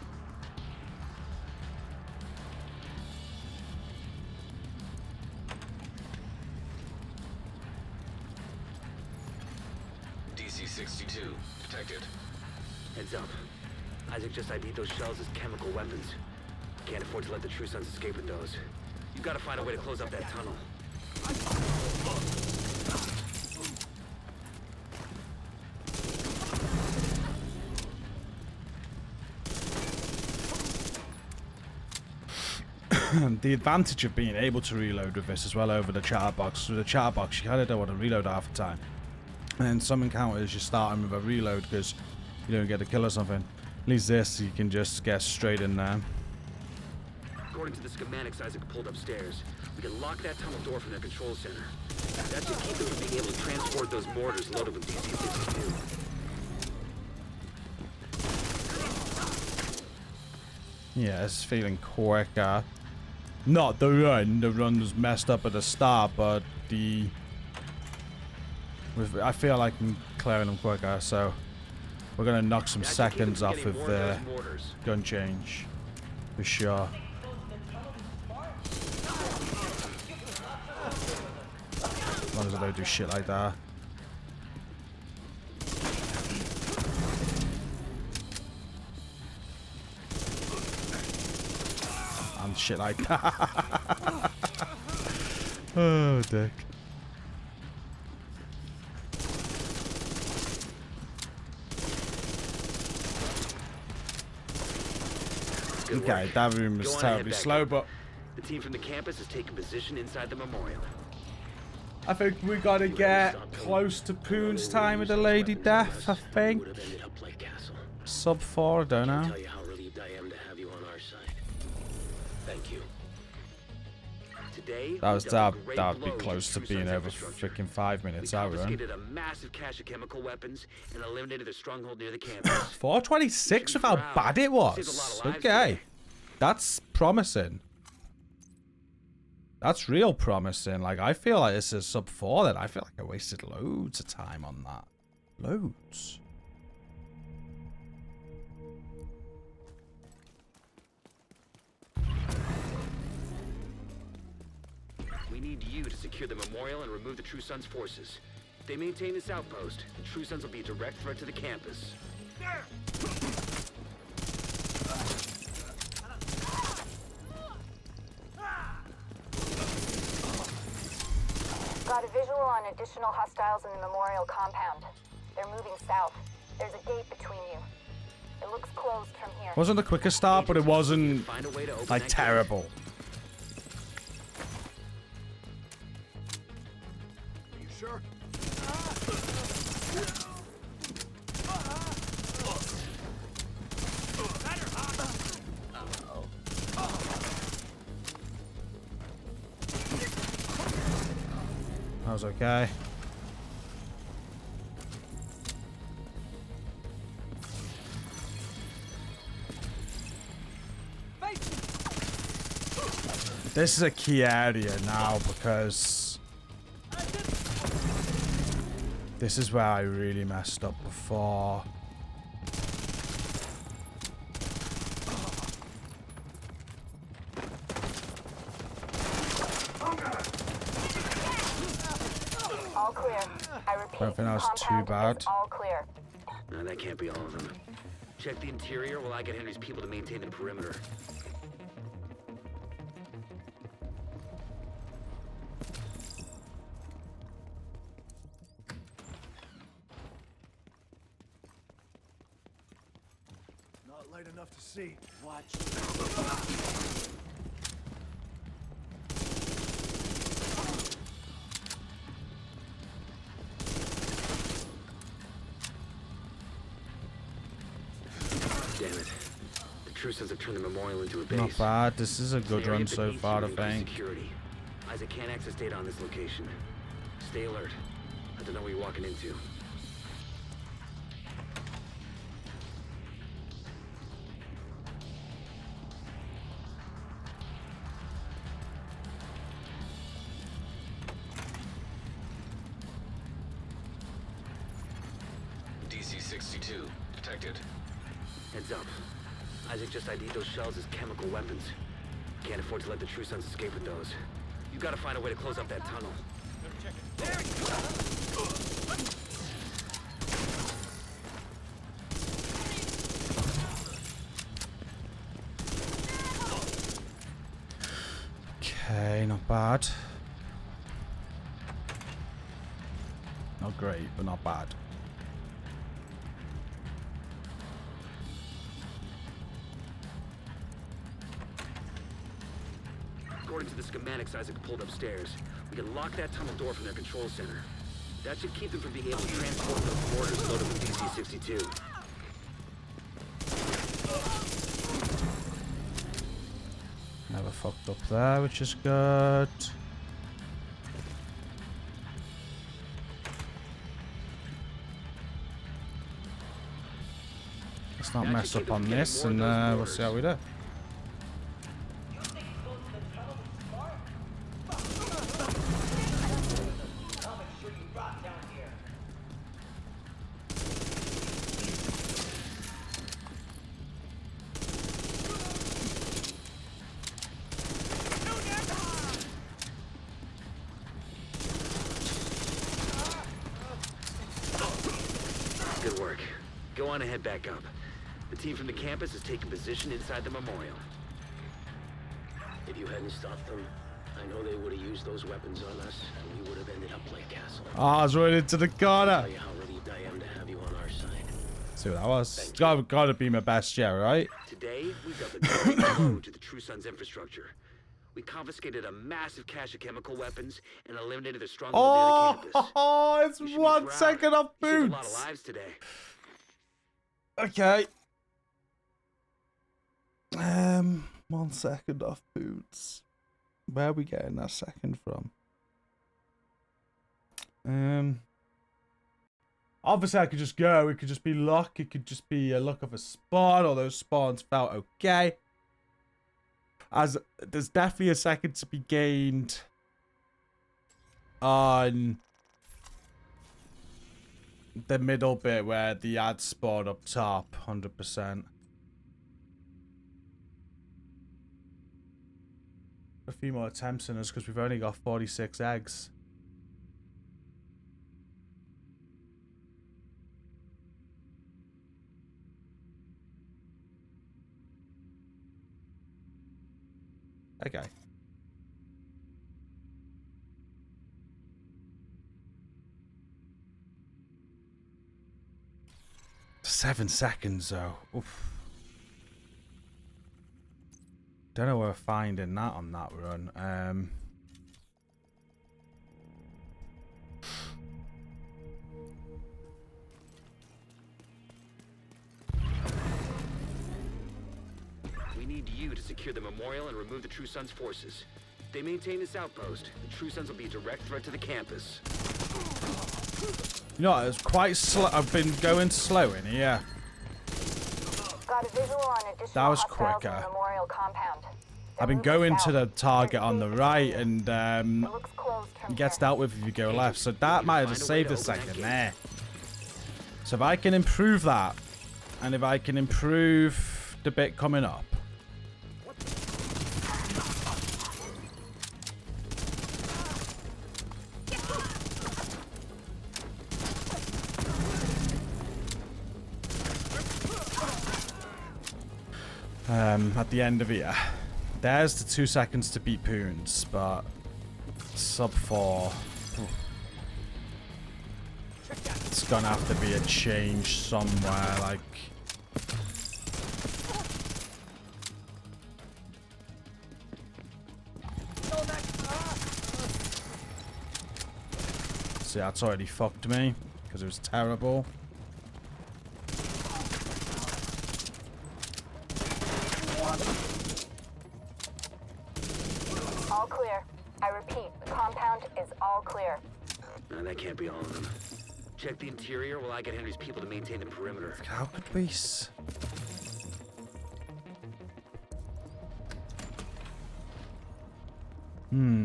DC-62 detected. Heads up. Isaac just ID'd those shells as chemical weapons. Can't afford to let the True Sons escape with those. You've got to find a way to close up that tunnel. The advantage of being able to reload with this as well over the charbox. With the charbox, you kind of don't want to reload half the time. And in some encounters, you're starting with a reload because you don't get a kill or something. At least this, you can just get straight in there. According to the schematics Isaac pulled upstairs, we can lock that tunnel door from their control center. That should keep them from being able to transport those mortars loaded with DC-62. Yeah, it's feeling quicker. Not the run. The run was messed up at the start, but the... I feel like I'm clearing them quicker, so... We're going to knock some seconds off of the gun change. For sure. As long as I don't do shit like that. And shit like that. Oh, dick. Okay, that room was terribly slow, but the team from the campus has taken position inside the memorial. I think we gotta get close to Poon's time with the Lady Death, I think. Sub 4, I don't know. Tell you how relieved I am to have you on our side. Thank you. Today, that would be close to being over freaking 5 minutes out, right? Confiscated a massive cache of chemical weapons and eliminated their stronghold near the campus. 426 with how bad it was. Okay. That's promising. That's real promising. Like, I feel like this is sub 4 then. I feel like I wasted loads of time on that. Loads. We need you to secure the memorial and remove the True Sons forces. If they maintain this outpost, the True Sons will be a direct threat to the campus. Got a visual on additional hostiles in the memorial compound. They're moving south. There's a gate between you. It looks closed from here. Wasn't the quickest start, but it wasn't like terrible. Are you sure? That was okay. This is a key area now because this is where I really messed up before. All all clear. I repeat, Don't think that was too bad. all clear. No, that can't be all of them. Check the interior while I get Henry's people to maintain the perimeter. Not light enough to see. Watch. Damn it. The True Sons have turned the memorial into a base. Not bad. This is a good run so far, I think. Security. Isaac can't access data on this location. Stay alert. I don't know what you're walking into. DC-62 detected. Heads up. Isaac just ID'd those shells as chemical weapons. Can't afford to let the True Sons escape with those. You gotta find a way to close up that tunnel. Okay, not bad. Not great, but not bad. According to the schematics Isaac pulled upstairs, we can lock that tunnel door from their control center. That should keep them from being able to transport those mortars loaded with DC-62. Never fucked up there, which is good. Let's not mess up on this, and we'll see how we do. Good work. Go on and head back up. The team from the campus has taken position inside the memorial. If you hadn't stopped them, I know they would have used those weapons on us, and we would have ended up like Castle. Oh, I was right into the corner. I'll tell you how relieved I am to have you on our side. See what that was. Gotta be my best, yeah, right? Today, we've got the direct blow to the True Sons infrastructure. We confiscated a massive cache of chemical weapons and eliminated the stronghold near the campus. Oh, it's 1 second off You saved a lot boots. of lives today. Okay. 1 second off boots. Where are we getting that second from? Obviously I could just go. It could just be luck. It could just be a luck of a spawn. All those spawns felt okay. As there's definitely a second to be gained on the middle bit where the ads spawn up top, 100%. A few more attempts in us because we've only got 46 eggs. Okay. Seven seconds though. Oof. Don't know where we're finding that on that run. We need you to secure the memorial and remove the True Sons forces. If they maintain this outpost, the True Sons will be a direct threat to the campus. You know, it was quite slow. I've been going slow in here. Got a visual on additional That was hostiles in quicker. the memorial compound. I've been going to the target on the right, and it gets dealt with if you go left. So that might have just saved a second there. So if I can improve that, and if I can improve the bit coming up. At the end of it. There's the 2 seconds to beat Poons, but sub 4. It's gonna have to be a change somewhere, like. See, that's already fucked me because it was terrible. All clear. I repeat, the compound is all clear. No, that can't be all of them. Check the interior while I get Henry's people to maintain the perimeter. How could we?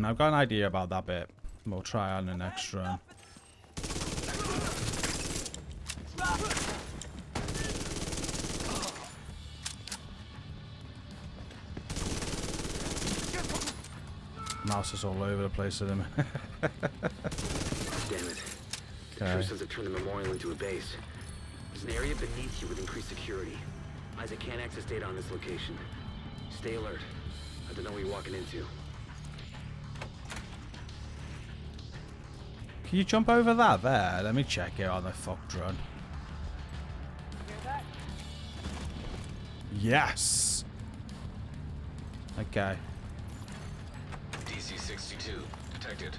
I've got an idea about that bit. We'll try on the next run. Mouse is all over the place with him. Damn it. The crew says it turned the memorial into a base. There's an area beneath you with increased security. Isaac can't access data on this location. Stay alert. I don't know what you're walking into. Can you jump over that there? Let me check it on the fucked run. Yes! Okay. DC-62 detected.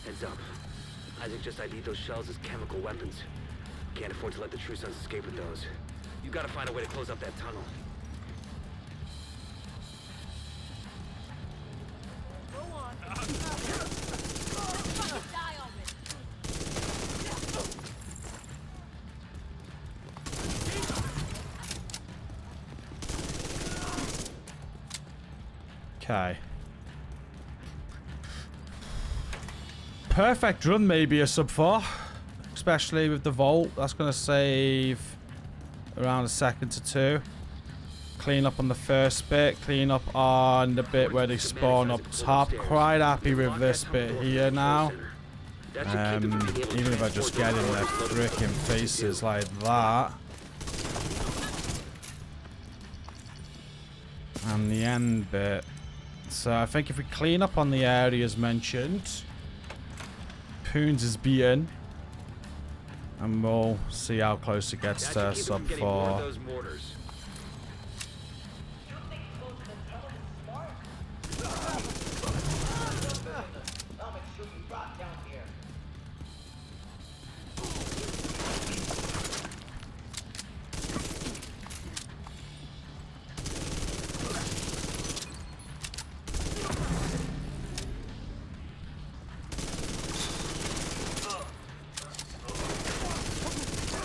Heads up. Isaac just ID'd those shells as chemical weapons. Can't afford to let the True Sons escape with those. You gotta find a way to close up that tunnel. Okay. Perfect run, maybe a sub 4. Especially with the vault. That's going to save around a second to 2. Clean up on the first bit. Clean up on the bit where they spawn up top. Quite happy with this bit here now. Even if I just get in their freaking faces like that. And the end bit. So I think if we clean up on the areas mentioned, Poons is beaten. And we'll see how close it gets to sub 4.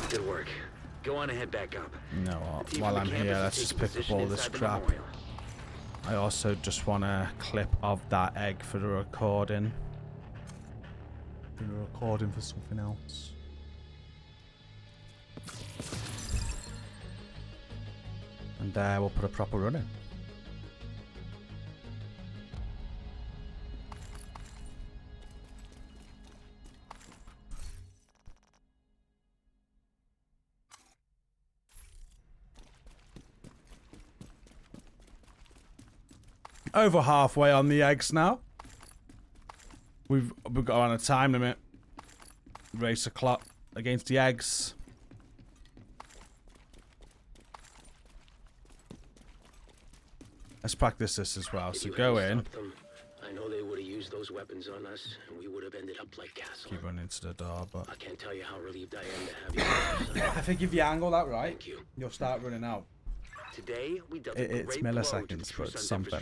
Good work. Go on and head back up. You know what? While I'm here, let's just pick up all this crap. I also just want a clip of that egg for the recording. For the recording for something else. And we'll put a proper run in. Over halfway on the eggs now. We've got on a time limit. Race a clock against the eggs. Let's practice this as well. So go in. I know they would have used those weapons on us, and we would have ended up like Castle. Keep running into the door, but I can't tell you how relieved I am to have you. I think if you angle that right, you'll start running out. Today, we dealt It's milliseconds, but it's something.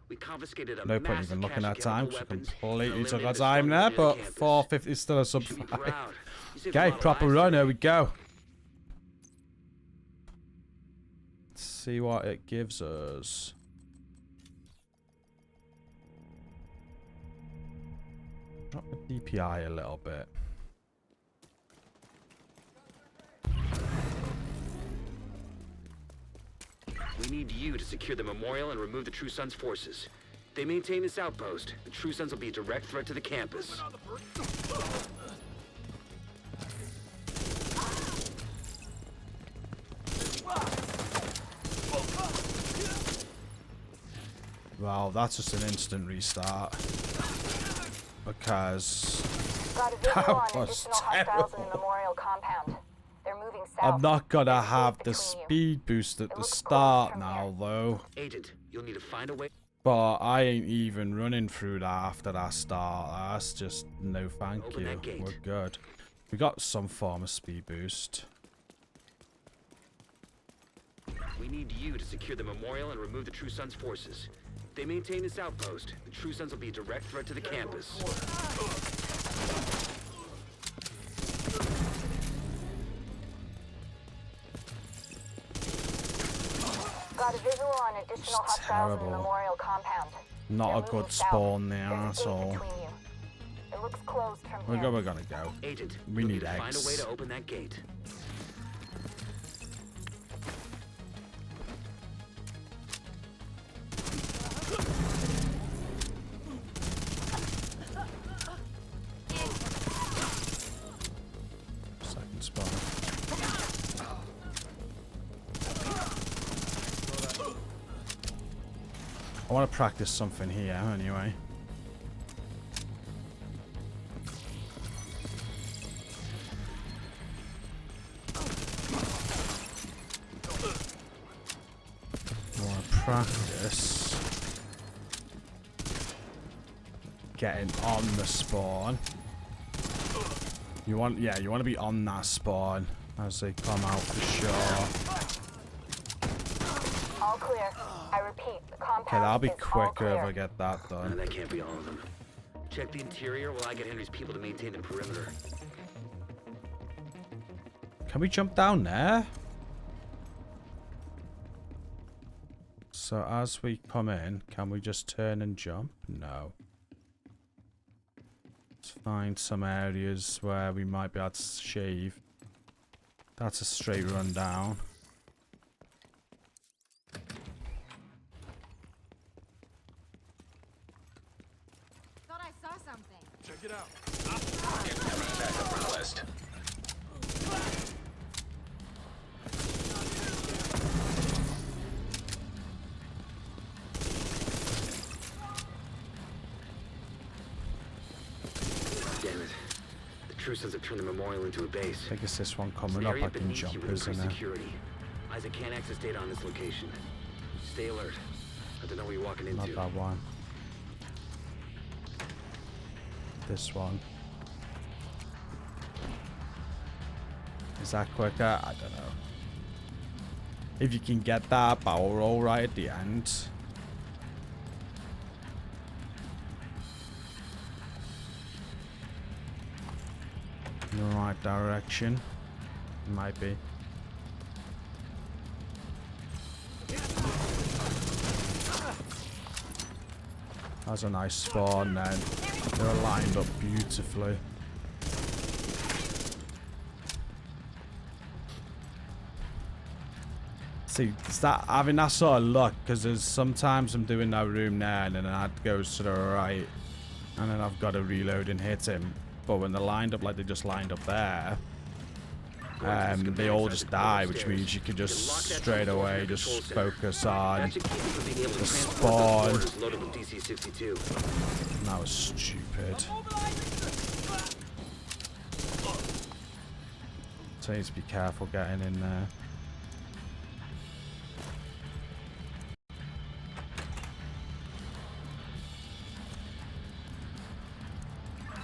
We confiscated a No point massive even looking cache at time. of She weapons, completely took our eliminated time the there, strongest but campus. 450 is still a sub You should be 5. proud. You saved a Okay, lot of proper lives run. today. Here we go. Let's see what it gives us. Drop the DPI a little bit. We need you to secure the memorial and remove the True Sons' forces. If they maintain this outpost, the True Sons will be a direct threat to the campus. Well, that's just an instant restart. Because Got a visual that on was additional hostiles in the terrible. memorial compound. They're moving south. I'm not gonna There's have space the between you. speed boost at It the looks start closed from now, here. though. Agent, you'll need to find a way. But I ain't even running through that after that start. That's just no thank Open you. that gate. We're good. We got some form of speed boost. We need you to secure the memorial and remove the True Sons forces. If they maintain this outpost, the True Sons will be a direct threat to the campus. Got a visual on additional It's hostiles in the terrible. memorial compound. Not They're a moving good south. spawn there There's a at gate all. between you. It looks closed from We're here. gonna go. Agent, We you'll need to find a eggs. way to open that gate. Second spawn. I want to practice something here anyway. I want to practice getting on the spawn. You want to be on that spawn as they come out for sure. All clear. I repeat, the compound Okay, that'll be is all quicker if clear. I get that No, done. that can't be all of them. Check the interior while I get Henry's people to maintain the perimeter. Can we jump down there? So as we come in, can we just turn and jump? No. Let's find some areas where we might be able to shave. That's a straight run down. Thought I saw something. Check it out. Incoming backup request. Damn it. The True Sons have turned the memorial into a base. I think it's this one There's coming an up. area I can beneath you jump, with isn't increased it? security. Isaac can't access data on this location. Stay alert. I don't know what you're walking into. Not that one. This one. Is that quicker? I don't know. If you can get that barrel roll right at the end. In the right direction. Might be. That's a nice spawn then. They're lined up beautifully. See, it's that having that sort of luck, because there's sometimes I'm doing that room there and then that goes to the right and then I've got to reload and hit him. But when they're lined up like they just lined up there, they all just die, which means you can just straight away just focus on the spawn. That was stupid. So you need to be careful getting in there.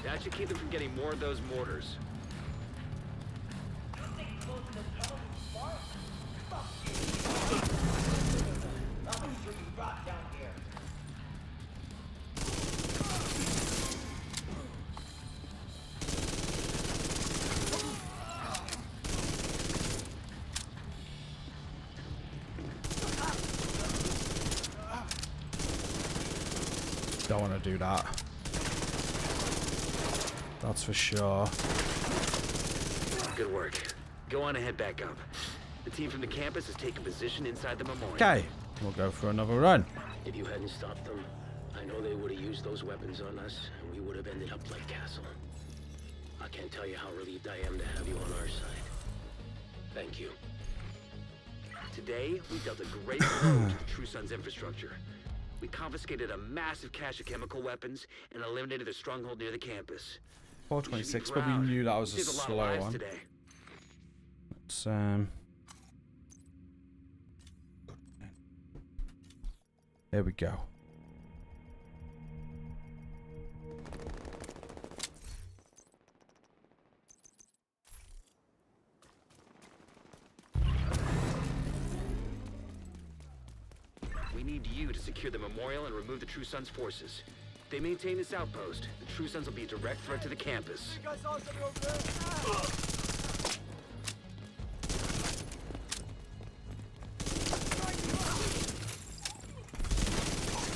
That should keep them from getting more of those mortars. Don't want to do that. That's for sure. Good work. Go on and head back up. The team from the campus has taken position inside the memorial. Okay, we'll go for another run. If you hadn't stopped them, I know they would have used those weapons on us, and we would have ended up like Castle. I can't tell you how relieved I am to have you on our side. Thank you. Today, we dealt a great blow to the True Sons infrastructure. We confiscated a massive cache of chemical weapons and eliminated their stronghold near the campus. 426, but we knew that was a slow one. Today. Let's there we go. We need you to secure the memorial and remove the True Sons forces. If they maintain this outpost, the True Sons will be a direct threat to the campus. You guys saw something over there?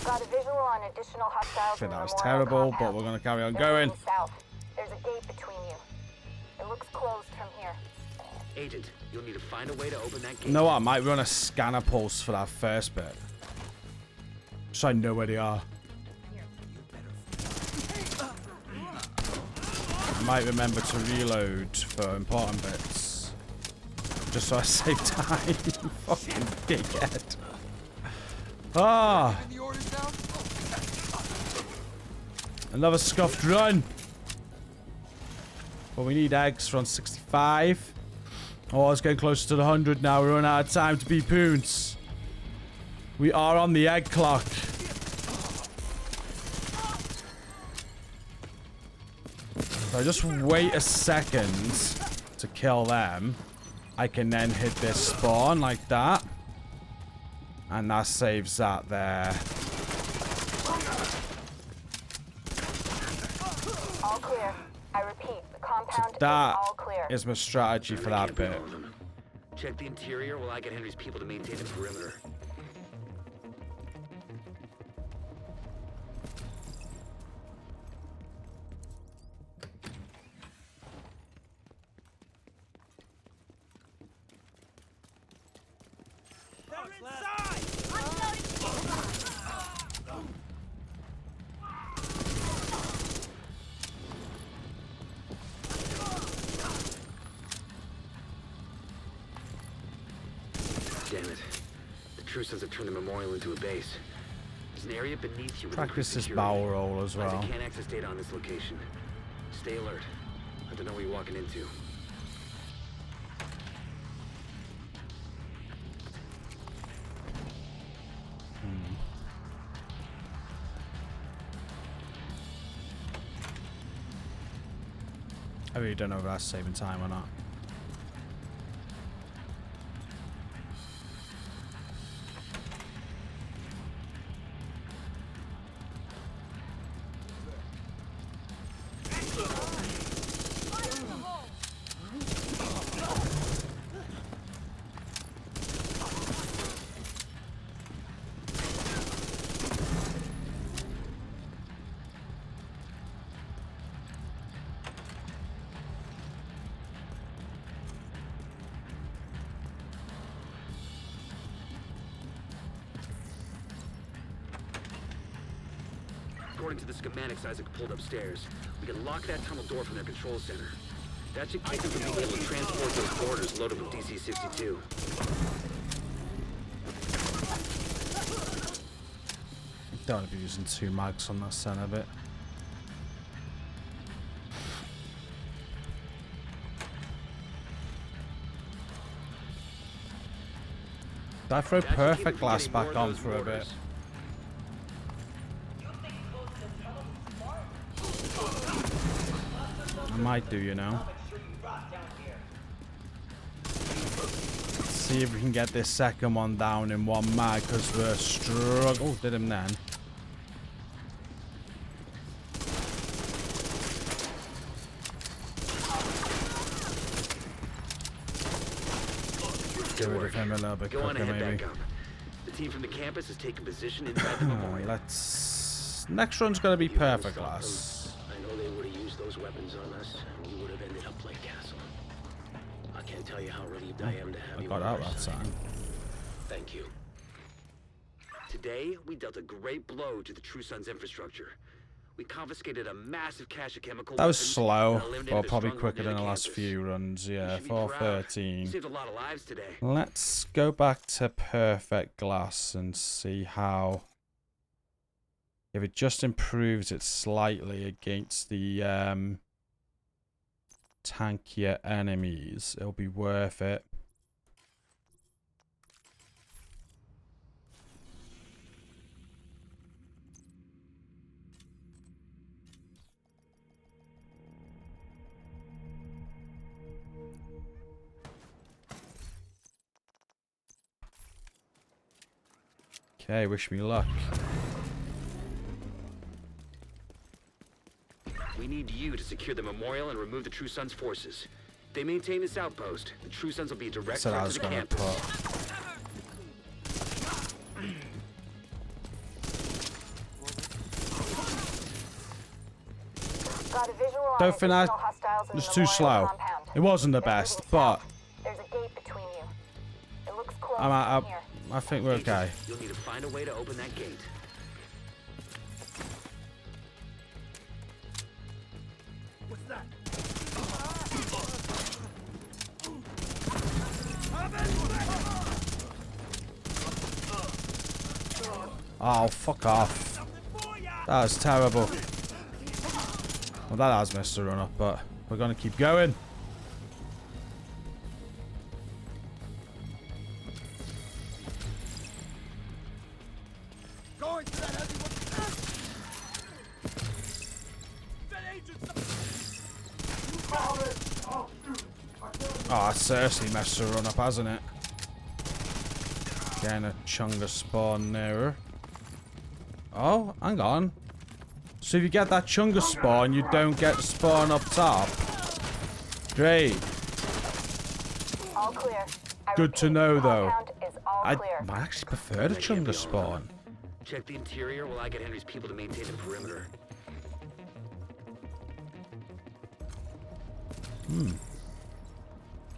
Got a visual on additional hostiles. Shit, in the that was memorial terrible, compound. but we're gonna carry on They're going. moving south. There's a gate between you. It looks closed from here. Agent, you'll need to find a way to open that gate. You know what? I might run a scanner pulse for that first bit. So I know where they are. I might remember to reload for important bits. Just so I save time. Fucking dickhead. Ah! Another scuffed run. But we need eggs for on 65. Oh, it's getting closer to the 100 now. We're running out of time to be poons. We are on the egg clock. So just wait a second to kill them. I can then hit this spawn like that. And that saves that there. All clear. I repeat, the compound So that is all clear. is my strategy for that bit. Check the interior while I get Henry's people to maintain the perimeter. Damn it. The True Sons have turned the memorial into a base. There's an area beneath you with Practice this security. barrel roll as well. I can't access data on this location. Stay alert. I don't know what you're walking into. I really don't know if that's saving time or not. According to the schematics Isaac pulled upstairs, we can lock that tunnel door from their control center. That should keep them from being able to transport those boarders loaded with DC-62. Don't want to be using 2 mags on that center bit. Did I throw perfect glass back on for a bit? I might do, you know. Let's see if we can get this second one down in 1 mag, because we're struggling. Oh, did him then. Get rid of him a little bit quicker, maybe. The team from the campus has taken position inside the memorial. Let's... Next run's gonna be perfect glass. I know they would have used those weapons on us, and we would have ended up like Castle. I can't tell you how relieved I am to have I you got on out our that side. time. Thank you. Today, we dealt a great blow to the True Sons infrastructure. We confiscated a massive cache of chemical That was weapons slow, and eliminated but their probably stronghold quicker near than the last campus. few runs. Yeah, You should be proud. 413. Saved a lot of lives today. Let's go back to perfect glass and see how If it just improves it slightly against the tankier enemies, it'll be worth it. Okay, wish me luck. We need you to secure the memorial and remove the True Sons' forces. If they maintain this outpost, the True Sons will be a direct threat to the campus. Don't think that was too slow. It wasn't the best, but There's a gate between you. It looks closed I from here. think we're okay. You'll need to find a way to open that gate. What's that? Oh, fuck off. That was terrible. Well, that has messed the run up, but we're going to keep going. Going to that heavy Oh, it seriously messed the run up, hasn't it? Getting a chunga spawn nearer. Oh, hang on. So if you get that chunga spawn, you don't get the spawn up top. Great. All clear. Good to know, though. I clear. might actually prefer the chunga spawn. Check the interior while I get Henry's people to maintain the perimeter.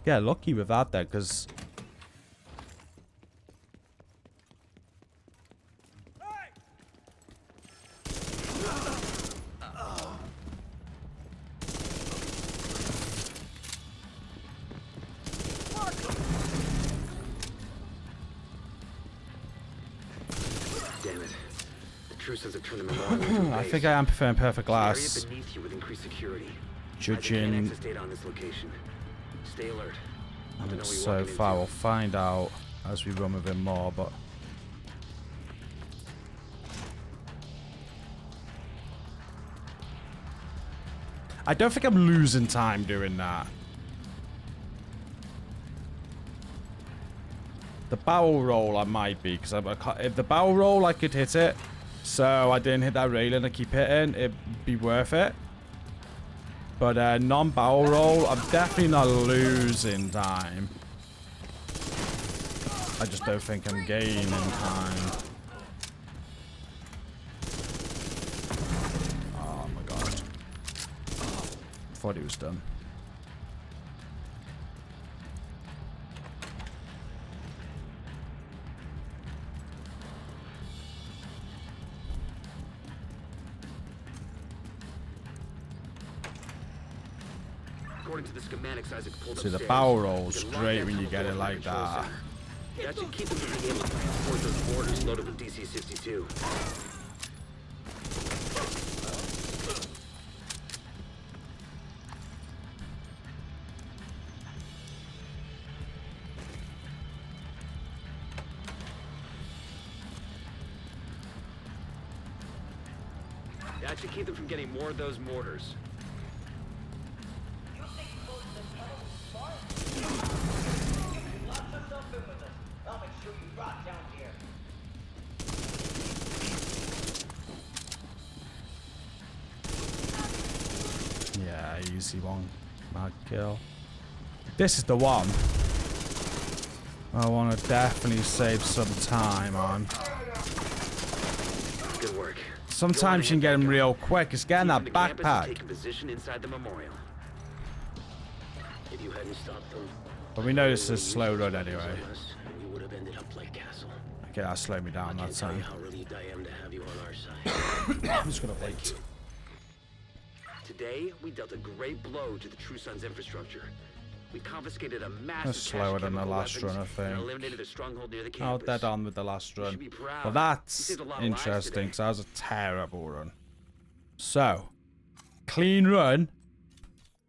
Get lucky with that then, because Damn it. The True Sons have turned the memorial into a I base. think I am preferring perfect There's an glass. area beneath you with increased security. Judging Access data on this location. Stay alert. I Don't mean, know what you're so walking far. into. We'll find out as we run with him more, but I don't think I'm losing time doing that. The barrel roll I might be, because if the barrel roll I could hit it, so I didn't hit that railing I keep hitting, it'd be worth it. But non-barrel roll, I'm definitely not losing time. I just don't think I'm gaining time. Oh my god. Thought he was done. According to the schematics Isaac pulled See, the upstairs, barrel roll's you can lock great that when you tunnel get it door like control that. center. That should keep them from being able to transport those mortars loaded with DC-62. That should keep them from getting more of those mortars. Yeah, easy one. Mad kill. This is the one I want to definitely save some time on. Good work. Sometimes you can get them real quick. It's getting that backpack. Take a position inside the memorial. If you hadn't stopped them, But we know this is a slow run anyway. we would have ended up like Castle. Okay, that slowed me down that Tell you time. how relieved I am to have you on our side. I'm just gonna wait. Today, we dealt a great blow to the True Sons infrastructure. We confiscated a That's massive slower than the last run, I think. eliminated the stronghold near the Oh, campus. dead on with the last run. Be proud. Well, You that's saved a lot of lives interesting, today. because that was a terrible run. So, clean run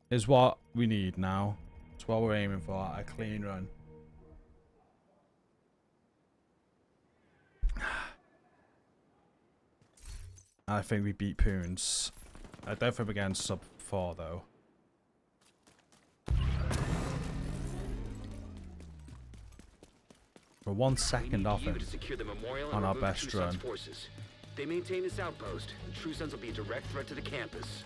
is what we need now. It's what we're aiming for, a clean run. I think we beat Poons. I don't think we're getting sub 4 though. We're 1 second off it on our best run. Forces. They maintain this outpost. The True Sons will be a direct threat to the campus.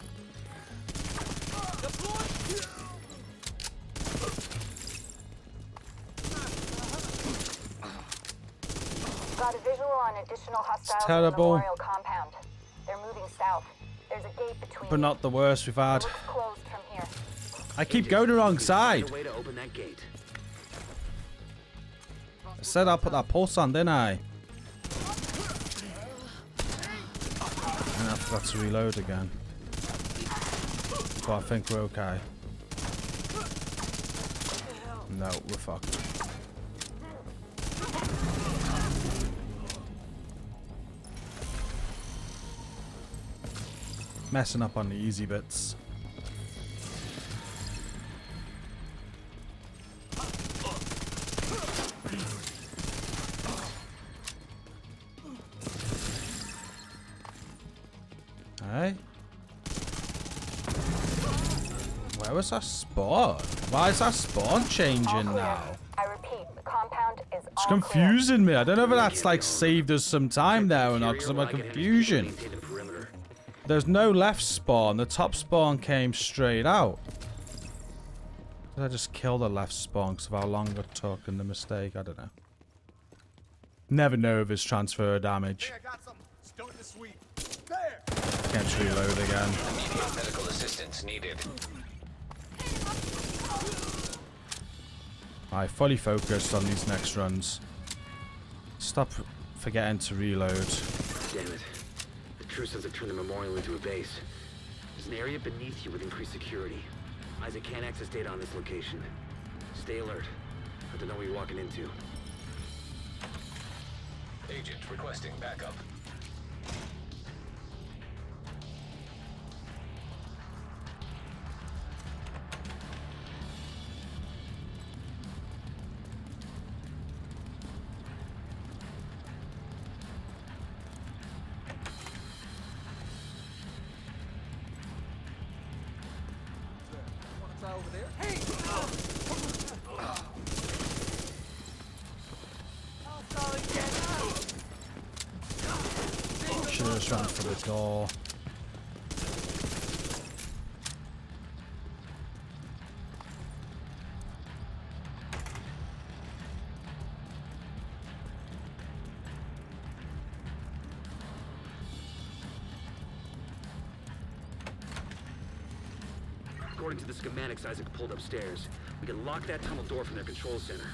Got a visual on additional hostiles in the terrible. Memorial compound. They're moving south. There's a gate between. But not the worst we've had. It looks closed from here. I keep going the wrong side. Way to open that gate. I said I'll put that pulse on, didn't I? And I forgot to reload again. But I think we're okay. No, we're fucked. Messing up on the easy bits. Hey. Where was that spawn? Why is that spawn changing now? I repeat, the compound is It's confusing me. I don't know if that's like saved us some time there or not because of my confusion. There's no left spawn. The top spawn came straight out. Did I just kill the left spawn because of how long it took and the mistake? I don't know. Never know if it's transfer damage. Hey, I got something. Start the sweep. There. Can't reload again. Immediate medical assistance needed. I fully focused on these next runs. Stop forgetting to reload. Damn it. The True Sons have turned the Memorial into a base. There's an area beneath you with increased security. Isaac can't access data on this location. Stay alert. I don't know what you're walking into. Agent requesting backup. Want to try over there? Hey! Should have just run for the door. According to the schematics Isaac pulled upstairs, we can lock that tunnel door from their control center.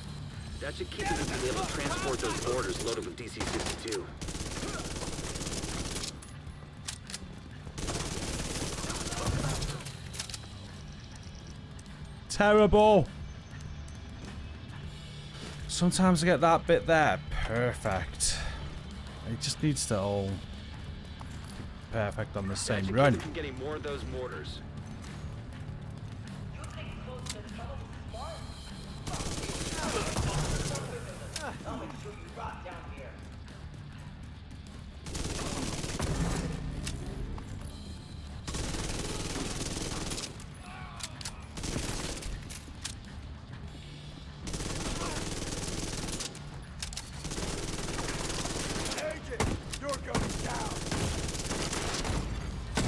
That should keep them from being able to transport those orders loaded with DC-62. Terrible. Sometimes I get that bit there perfect. It just needs to all be perfect on the same run. That should keep them from getting more of those mortars.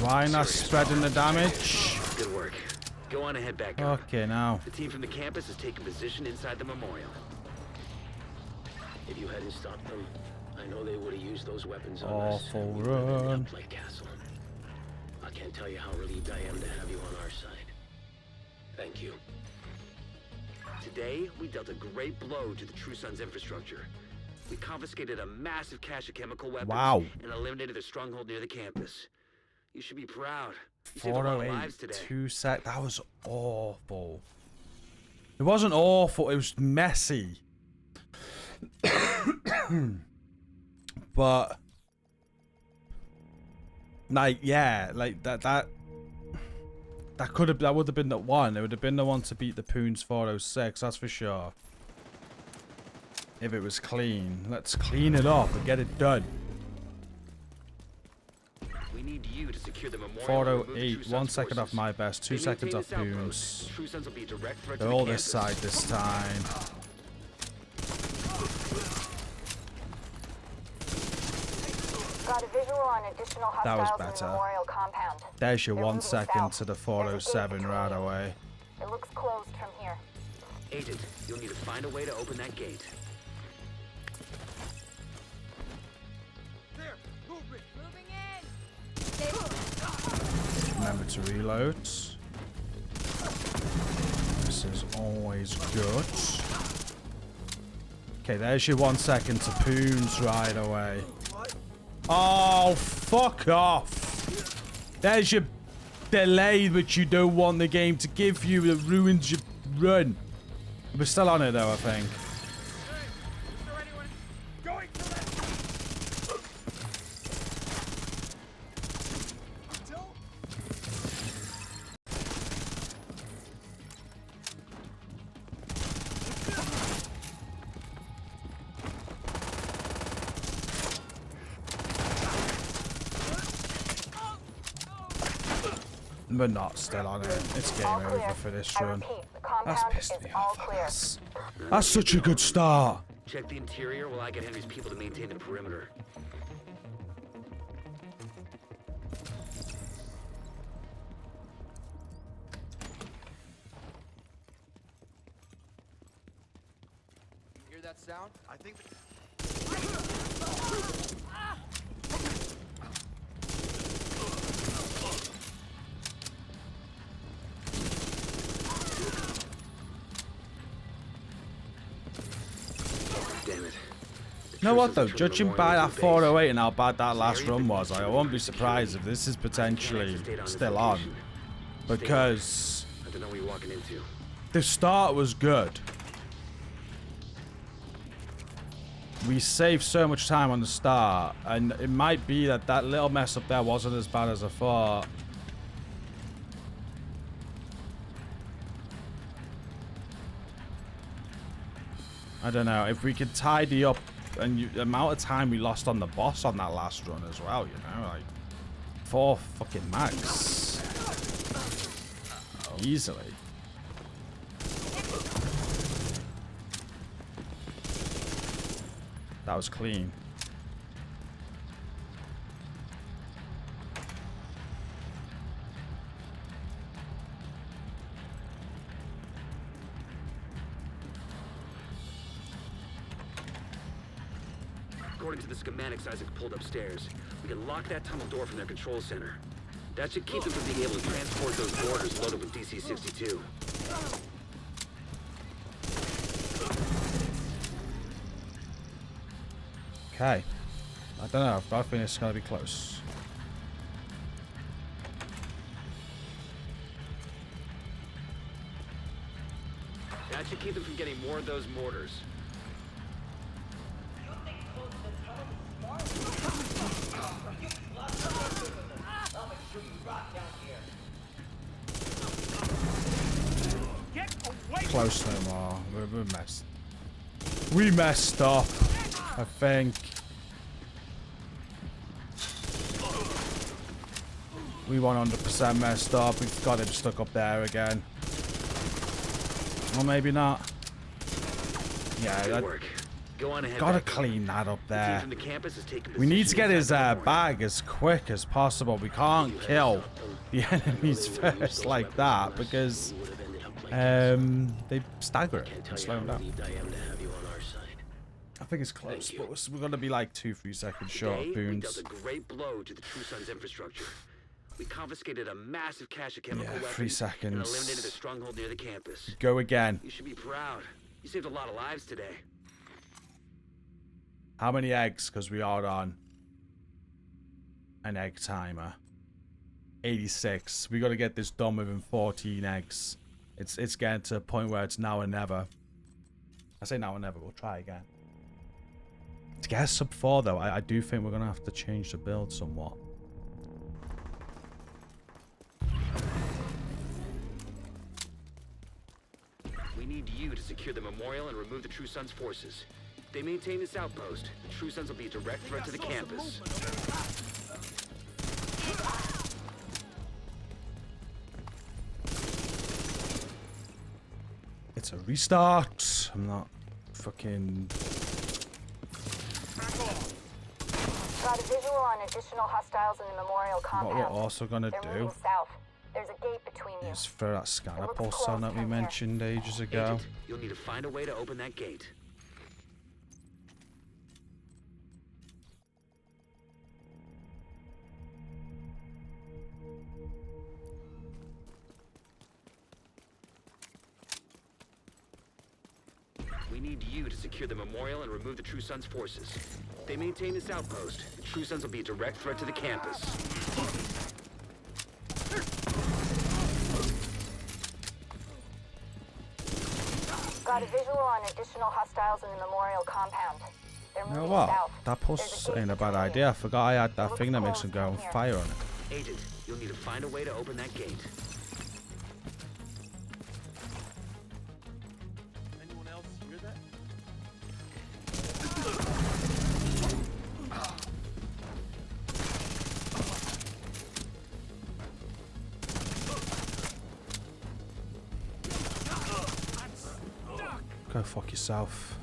Why not spreading the damage? Good work. Go on ahead back up. Okay, now. The team from the campus is taking position inside the memorial. If you hadn't stopped them, I know they would have used those weapons on us. Awful and we would have ended run. up like Castle. I can't tell you how relieved I am to have you on our side. Thank you. Today, we dealt a great blow to the True Sons infrastructure. We confiscated a massive cache of chemical weapons and eliminated their stronghold near the campus. You should be proud. You saved a lot of lives 408, today. 2 sec. That was awful. It wasn't awful. It was messy. But like, yeah, like that would have been the one. It would have been the one to beat the Poons 406, that's for sure. If it was clean. Let's clean it up and get it done. We need you to secure the memorial. 408, 1 second off my best, 2 seconds off Poons. They're all this side this time. Got a visual on additional That was hostiles in the better. memorial compound. There's your They're 1 moving second south. to the There's a gate 407 between right you. away. It looks closed from here. Agent, you'll need to find a way to open that gate. There, movement. Moving in. Remember to reload. This is always good. Okay, there's your 1 second to Poons right away. Oh, fuck off. There's your delay which you don't want the game to give you that ruins your run. We're still on it though, I think. We're not still on it. It's game over for this run. That's pissed me off. That's such a good start. Check the interior while I get Henry's people to maintain the perimeter. Hear that sound? I think. Damn it. You know what though, judging by that 408 and how bad that last run was, I won't be surprised if this is potentially still on. Because I don't know what you're walking into. the start was good. We saved so much time on the start, and it might be that that little mess up there wasn't as bad as I thought. I don't know, if we could tidy up and the amount of time we lost on the boss on that last run as well, you know, like 4 fucking max. Easily. That was clean. According to the schematics Isaac pulled upstairs, we can lock that tunnel door from their control center. That should keep them from being able to transport those boarders loaded with DC-62. Okay. I don't know, I think it's gonna be close. That should keep them from getting more of those mortars. Close no more. We're messed. We messed up, I think. We 100% messed up. We've got him stuck up there again. Or maybe not. Yeah, Good that, work. Go on ahead. gotta back. clean that up The team there. from the campus is taking We need to position get his inside the memorial. bag as quick as possible. We can't kill the enemies first like that because they stagger it and slow them down. I think it's close, but we're gonna be like 2-3 seconds short of Today, we dealt Boons. a great blow to the True Sons infrastructure. We confiscated a massive cache of chemical Yeah, weapons 3 and seconds. eliminated a stronghold near the campus. Go again. You should be proud. You saved a lot of lives today. How many eggs? Because we are on an egg timer. 86. We got to get this done within 14 eggs. It's getting to a point where it's now or never. I say now or never. We'll try again. To get a sub 4 though, I do think we're gonna have to change the build somewhat. We need you to secure the memorial and remove the True Sons forces. If they maintain this outpost, the True Sons will be a direct threat to the campus. It's a restart. I'm not fucking... Got a visual on additional hostiles in the memorial compound. What we're also gonna They're do moving south. There's a gate between you. is throw that scanner looks pulse closed on that we from here. mentioned ages ago. Agent, you'll need to find a way to open that gate. We need you to secure the memorial and remove the True Sons forces. If they maintain this outpost, the True Sons will be a direct threat to the campus. Got a visual on additional hostiles in the memorial compound. They're You know moving what? south. That There's pulse a gate ain't a bad between you. idea. I forgot I had that Looks thing that makes closed them go from on here. fire on it. Agent, you'll need to find a way to open that gate. Anyone else hear that? Go fuck yourself.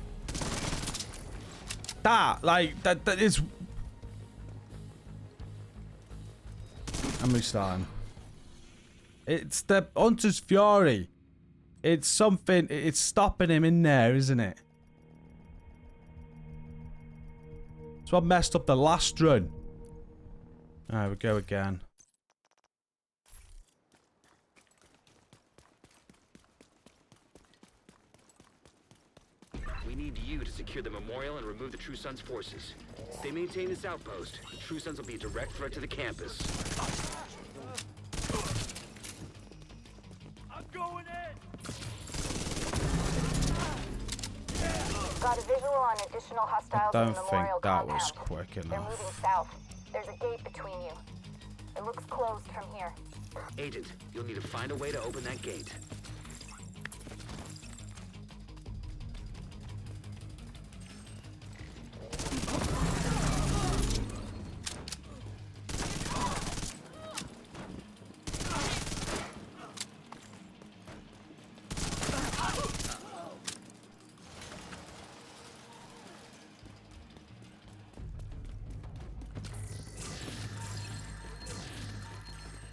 That is... I'm restarting. It's the Hunter's Fury. It's something... It's stopping him in there, isn't it? It's what messed up the last run. Alright, we go again. We need you to secure the memorial and remove the True Sons forces. If they maintain this outpost, the True Sons will be a direct threat to the campus. I'm going in! Got a visual on additional I hostiles in don't the think memorial that compound. was quick They're enough. moving south. There's a gate between you. It looks closed from here. Agent, you'll need to find a way to open that gate.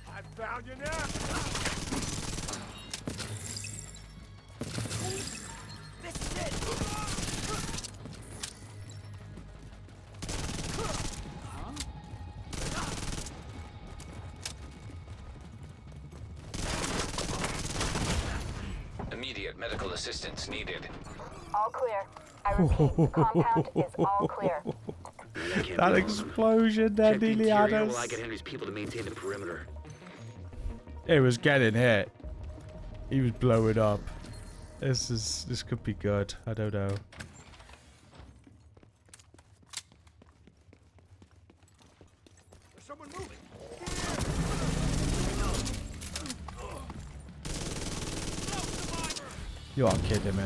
I found you now! This is it! Immediate medical assistance needed. All clear. I repeat, the compound is all clear. That explosion there Check the nearly had interior while I us. get Henry's people to maintain the perimeter. It was getting hit. He was blowing up. This could be good. I don't know. There's someone moving! You are kidding me.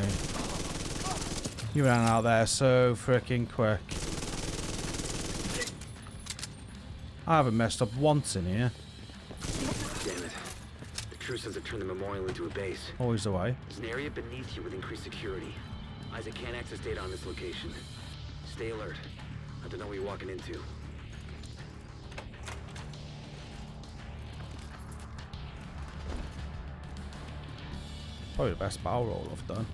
You ran out there so freaking quick. I haven't messed up once in here. Damn it. The True Sons have turned the memorial into a base. Always the way. There's an area beneath you with increased security. Isaac can't access data on this location. Stay alert. I don't know what you're walking into. Probably the best barrel roll I've done.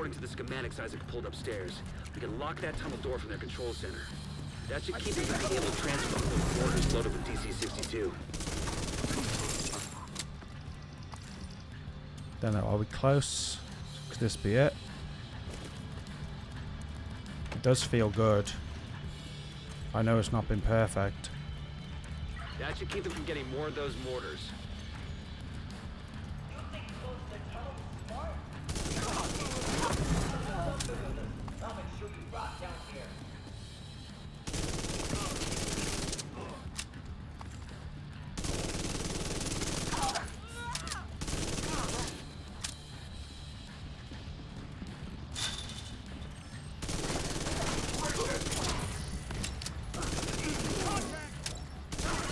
according to the schematics Isaac pulled upstairs. We can lock that tunnel door from their control center. That should keep them from being able to transfer those orders loaded with DC-62. Don't know, are we close? Could this be it? It does feel good. I know it's not been perfect. That should keep them from getting more of those mortars.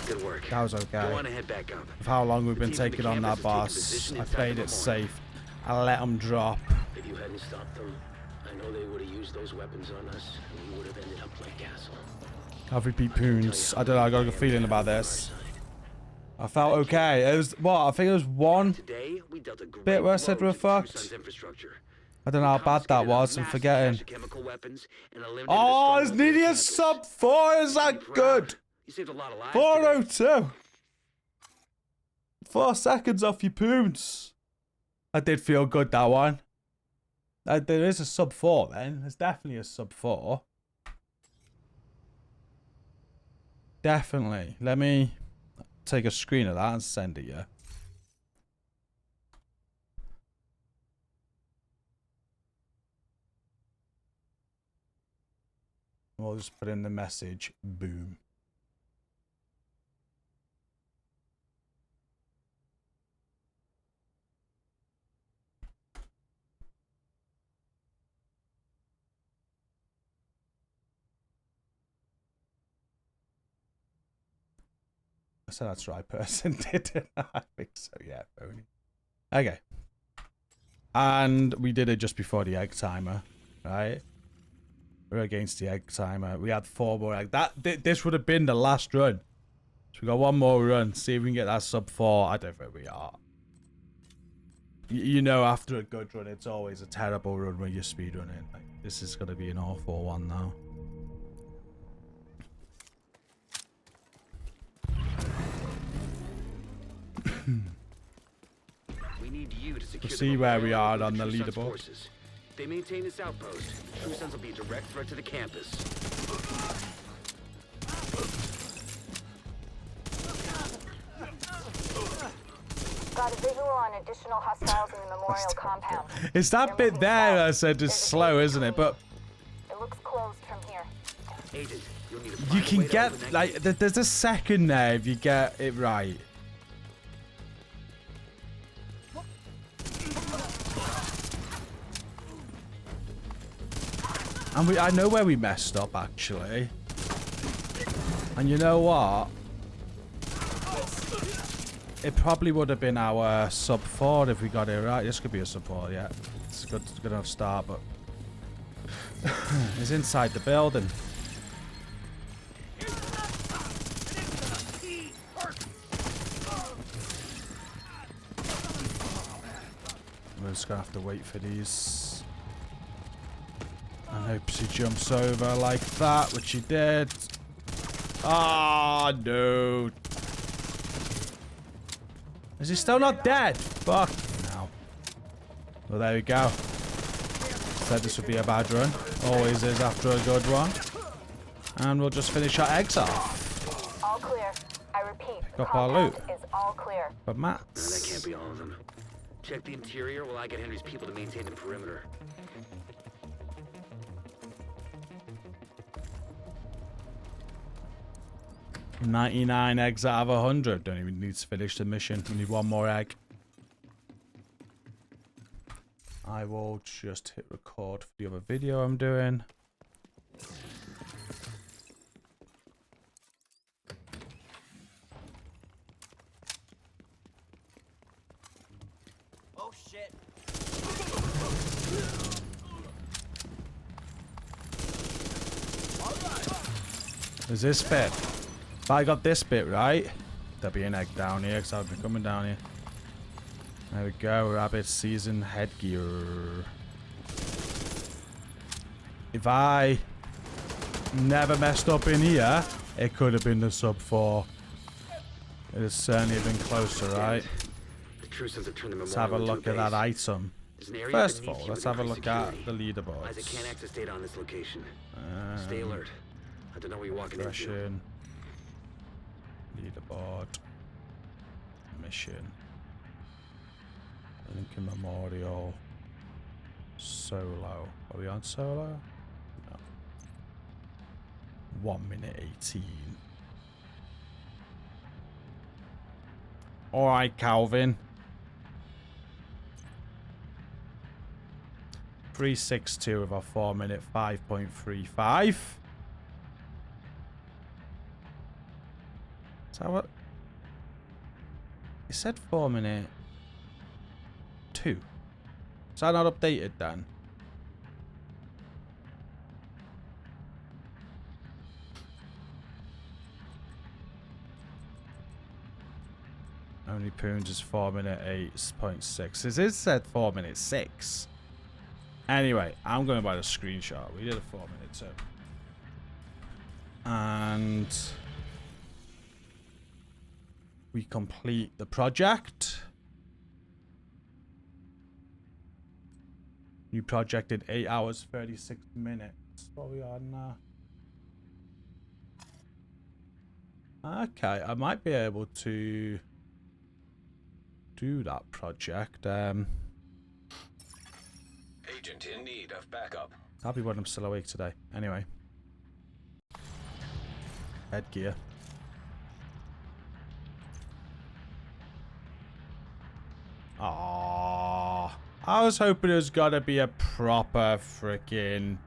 Good work. That was okay. Go on and head back up. Of how long we've been The team taking from on the that campus boss, has taken position I inside played the it memorial. safe. I let them drop. If you hadn't stopped them, I know they would have used those weapons on us, and we would have ended up like Castle. I've repeat poons. I don't know, I got a good feeling about this. I felt okay. It was, what, I think it was one Today, we dealt a great bit where I said blow we're to the True fucked. Sun's infrastructure. I don't know how bad that was, I'm forgetting. Oh, it's nearly a sub 4, is that good? You saved a lot of lives 402. 4 seconds off your poons. I did feel good, that one. There is a sub 4 then. There's definitely a sub 4. Definitely. Let me take a screen of that and send it you. We'll just put in the message. Boom. I said that's the right person, didn't I? I think so, yeah, phony. Okay. And we did it just before the egg timer, right? We're against the egg timer. We had 4 more eggs. This would have been the last run. So we got 1 more run. See if we can get that sub 4. I don't think we are. You know, after a good run, it's always a terrible run when you're speedrunning. Like, this is going to be an awful one now. We need you to secure We'll see where we are on the True Sun's leaderboard. forces. If they maintain this outpost, True Sons will be a direct threat to the campus. Got a visual on additional hostiles in the memorial compound. It's that bit there I said is slow, isn't it? But It looks closed from here. Agent, you'll need to you find a can way to get, open that like, gate. there's a second there if you get it right. And I know where we messed up, actually. And you know what? It probably would have been our sub 4 if we got it right. This could be a sub 4, yeah. It's a good enough start, but... it's inside the building. We're just gonna have to wait for these. I hope he jumps over like that, which he did. Ah, no. Is he still not dead? Fuck. No. Well, there we go. Said this would be a bad run. Always is after a good one. And we'll just finish our eggs off. All clear. I repeat, Pick up our loot. is all clear. But No, Mats. that can't be all of them. Check the interior while I get Henry's people to maintain the perimeter. $99 eggs out of 100. Don't even need to finish the mission. We need 1 more egg. I will just hit record for the other video I'm doing. Oh shit. There's this bit. If I got this bit right, there'll be an egg down here, because I've been coming down here. There we go, rabbit season headgear. If I never messed up in here, it could have been the sub 4. It has certainly been closer, right? The crew says they've turned the Let's have a memorial look into at a that base. item. There's an area First of beneath all, you let's with have a look increased at the leaderboards. Isaac can't access data on this location. Stay alert. I don't know what you're walking into. Progression. Leaderboard. Mission. Lincoln Memorial. Solo. Are we on solo? No. 1 minute 18. Alright, Calvin. 362 with a 4 minute 5.35. Is that what? It said 4 minute 2. Is that not updated then? Only Poons is 4 minute 8.6. It said 4 minute 6. Anyway, I'm going by the screenshot. We did a 4 minute 2. And we complete the project. New project in 8 hours 36 minutes. What are we on now? Okay, I might be able to do that project. Agent in need of backup. Happy when I'm still awake today. Anyway. Headgear. Aww. I was hoping it was gonna be a proper freaking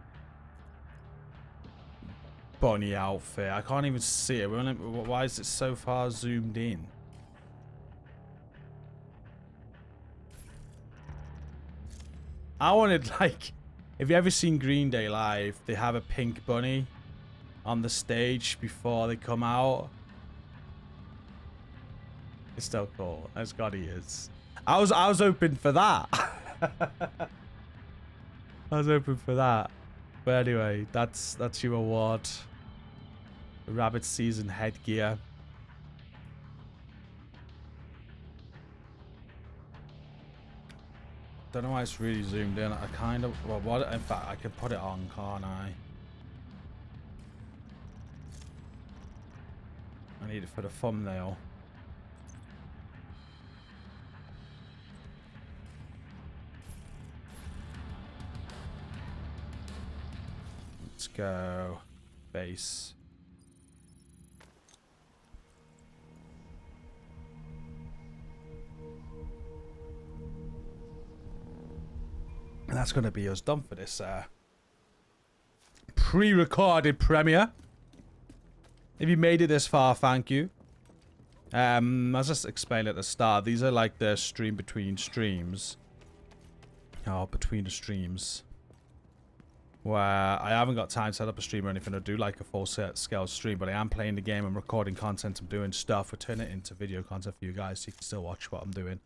bunny outfit. I can't even see it. Why is it so far zoomed in? I wanted, like, if you ever seen Green Day live, they have a pink bunny on the stage before they come out. It's still cool. As God he is. I was hoping for that. I was hoping for that. But anyway, that's your award. The Rabbit Season headgear. Don't know why it's really zoomed in. I kind of, well, what? In fact, I could put it on, can't I? I need it for the thumbnail. Let's go. Base. And that's going to be us done for this pre-recorded premiere. If you made it this far, thank you. As I explained at the start, these are like the stream between streams. Oh, between the streams. Where I haven't got time to set up a stream or anything to do like a full scale stream, but I am playing the game, I'm recording content, I'm doing stuff, we're turning it into video content for you guys so you can still watch what I'm doing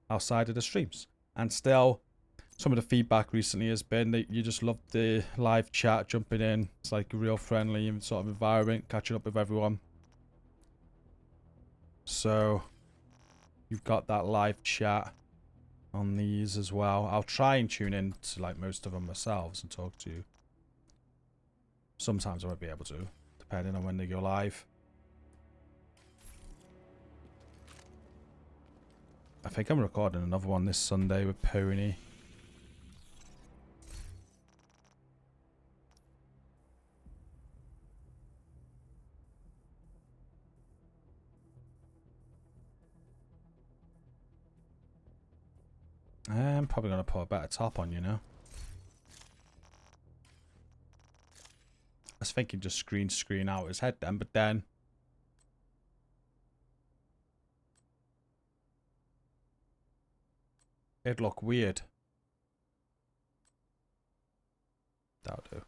outside of the streams. And still, some of the feedback recently has been that you just love the live chat, jumping in. It's like a real friendly sort of environment, catching up with everyone. So, you've got that live chat on these as well. I'll try and tune in to like most of them myself and talk to you. Sometimes I won't be able to, depending on when they go live. I think I'm recording another one this Sunday with Pony. I'm probably going to put a better top on, you know. I was thinking just screen out his head then, but then it'd look weird. That'll do.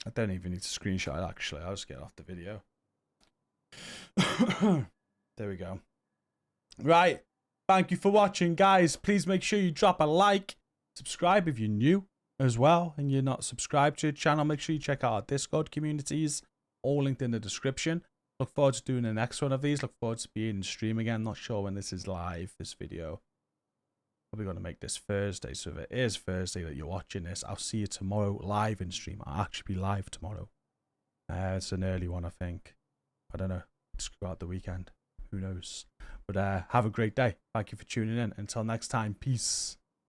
I don't even need to screenshot it, actually. I'll just get off the video. There we go. Right. Thank you for watching, guys. Please make sure you drop a like. Subscribe if you're new as well and you're not subscribed to the channel. Make sure you check out our Discord communities. All linked in the description. Look forward to doing the next one of these. Look forward to being in stream again. Not sure when this is live, this video. Probably going to make this Thursday. So if it is Thursday that you're watching this, I'll see you tomorrow live in stream. I'll actually be live tomorrow. It's an early one, I think. I don't know. Just go out the weekend. Who knows? But have a great day. Thank you for tuning in. Until next time, peace.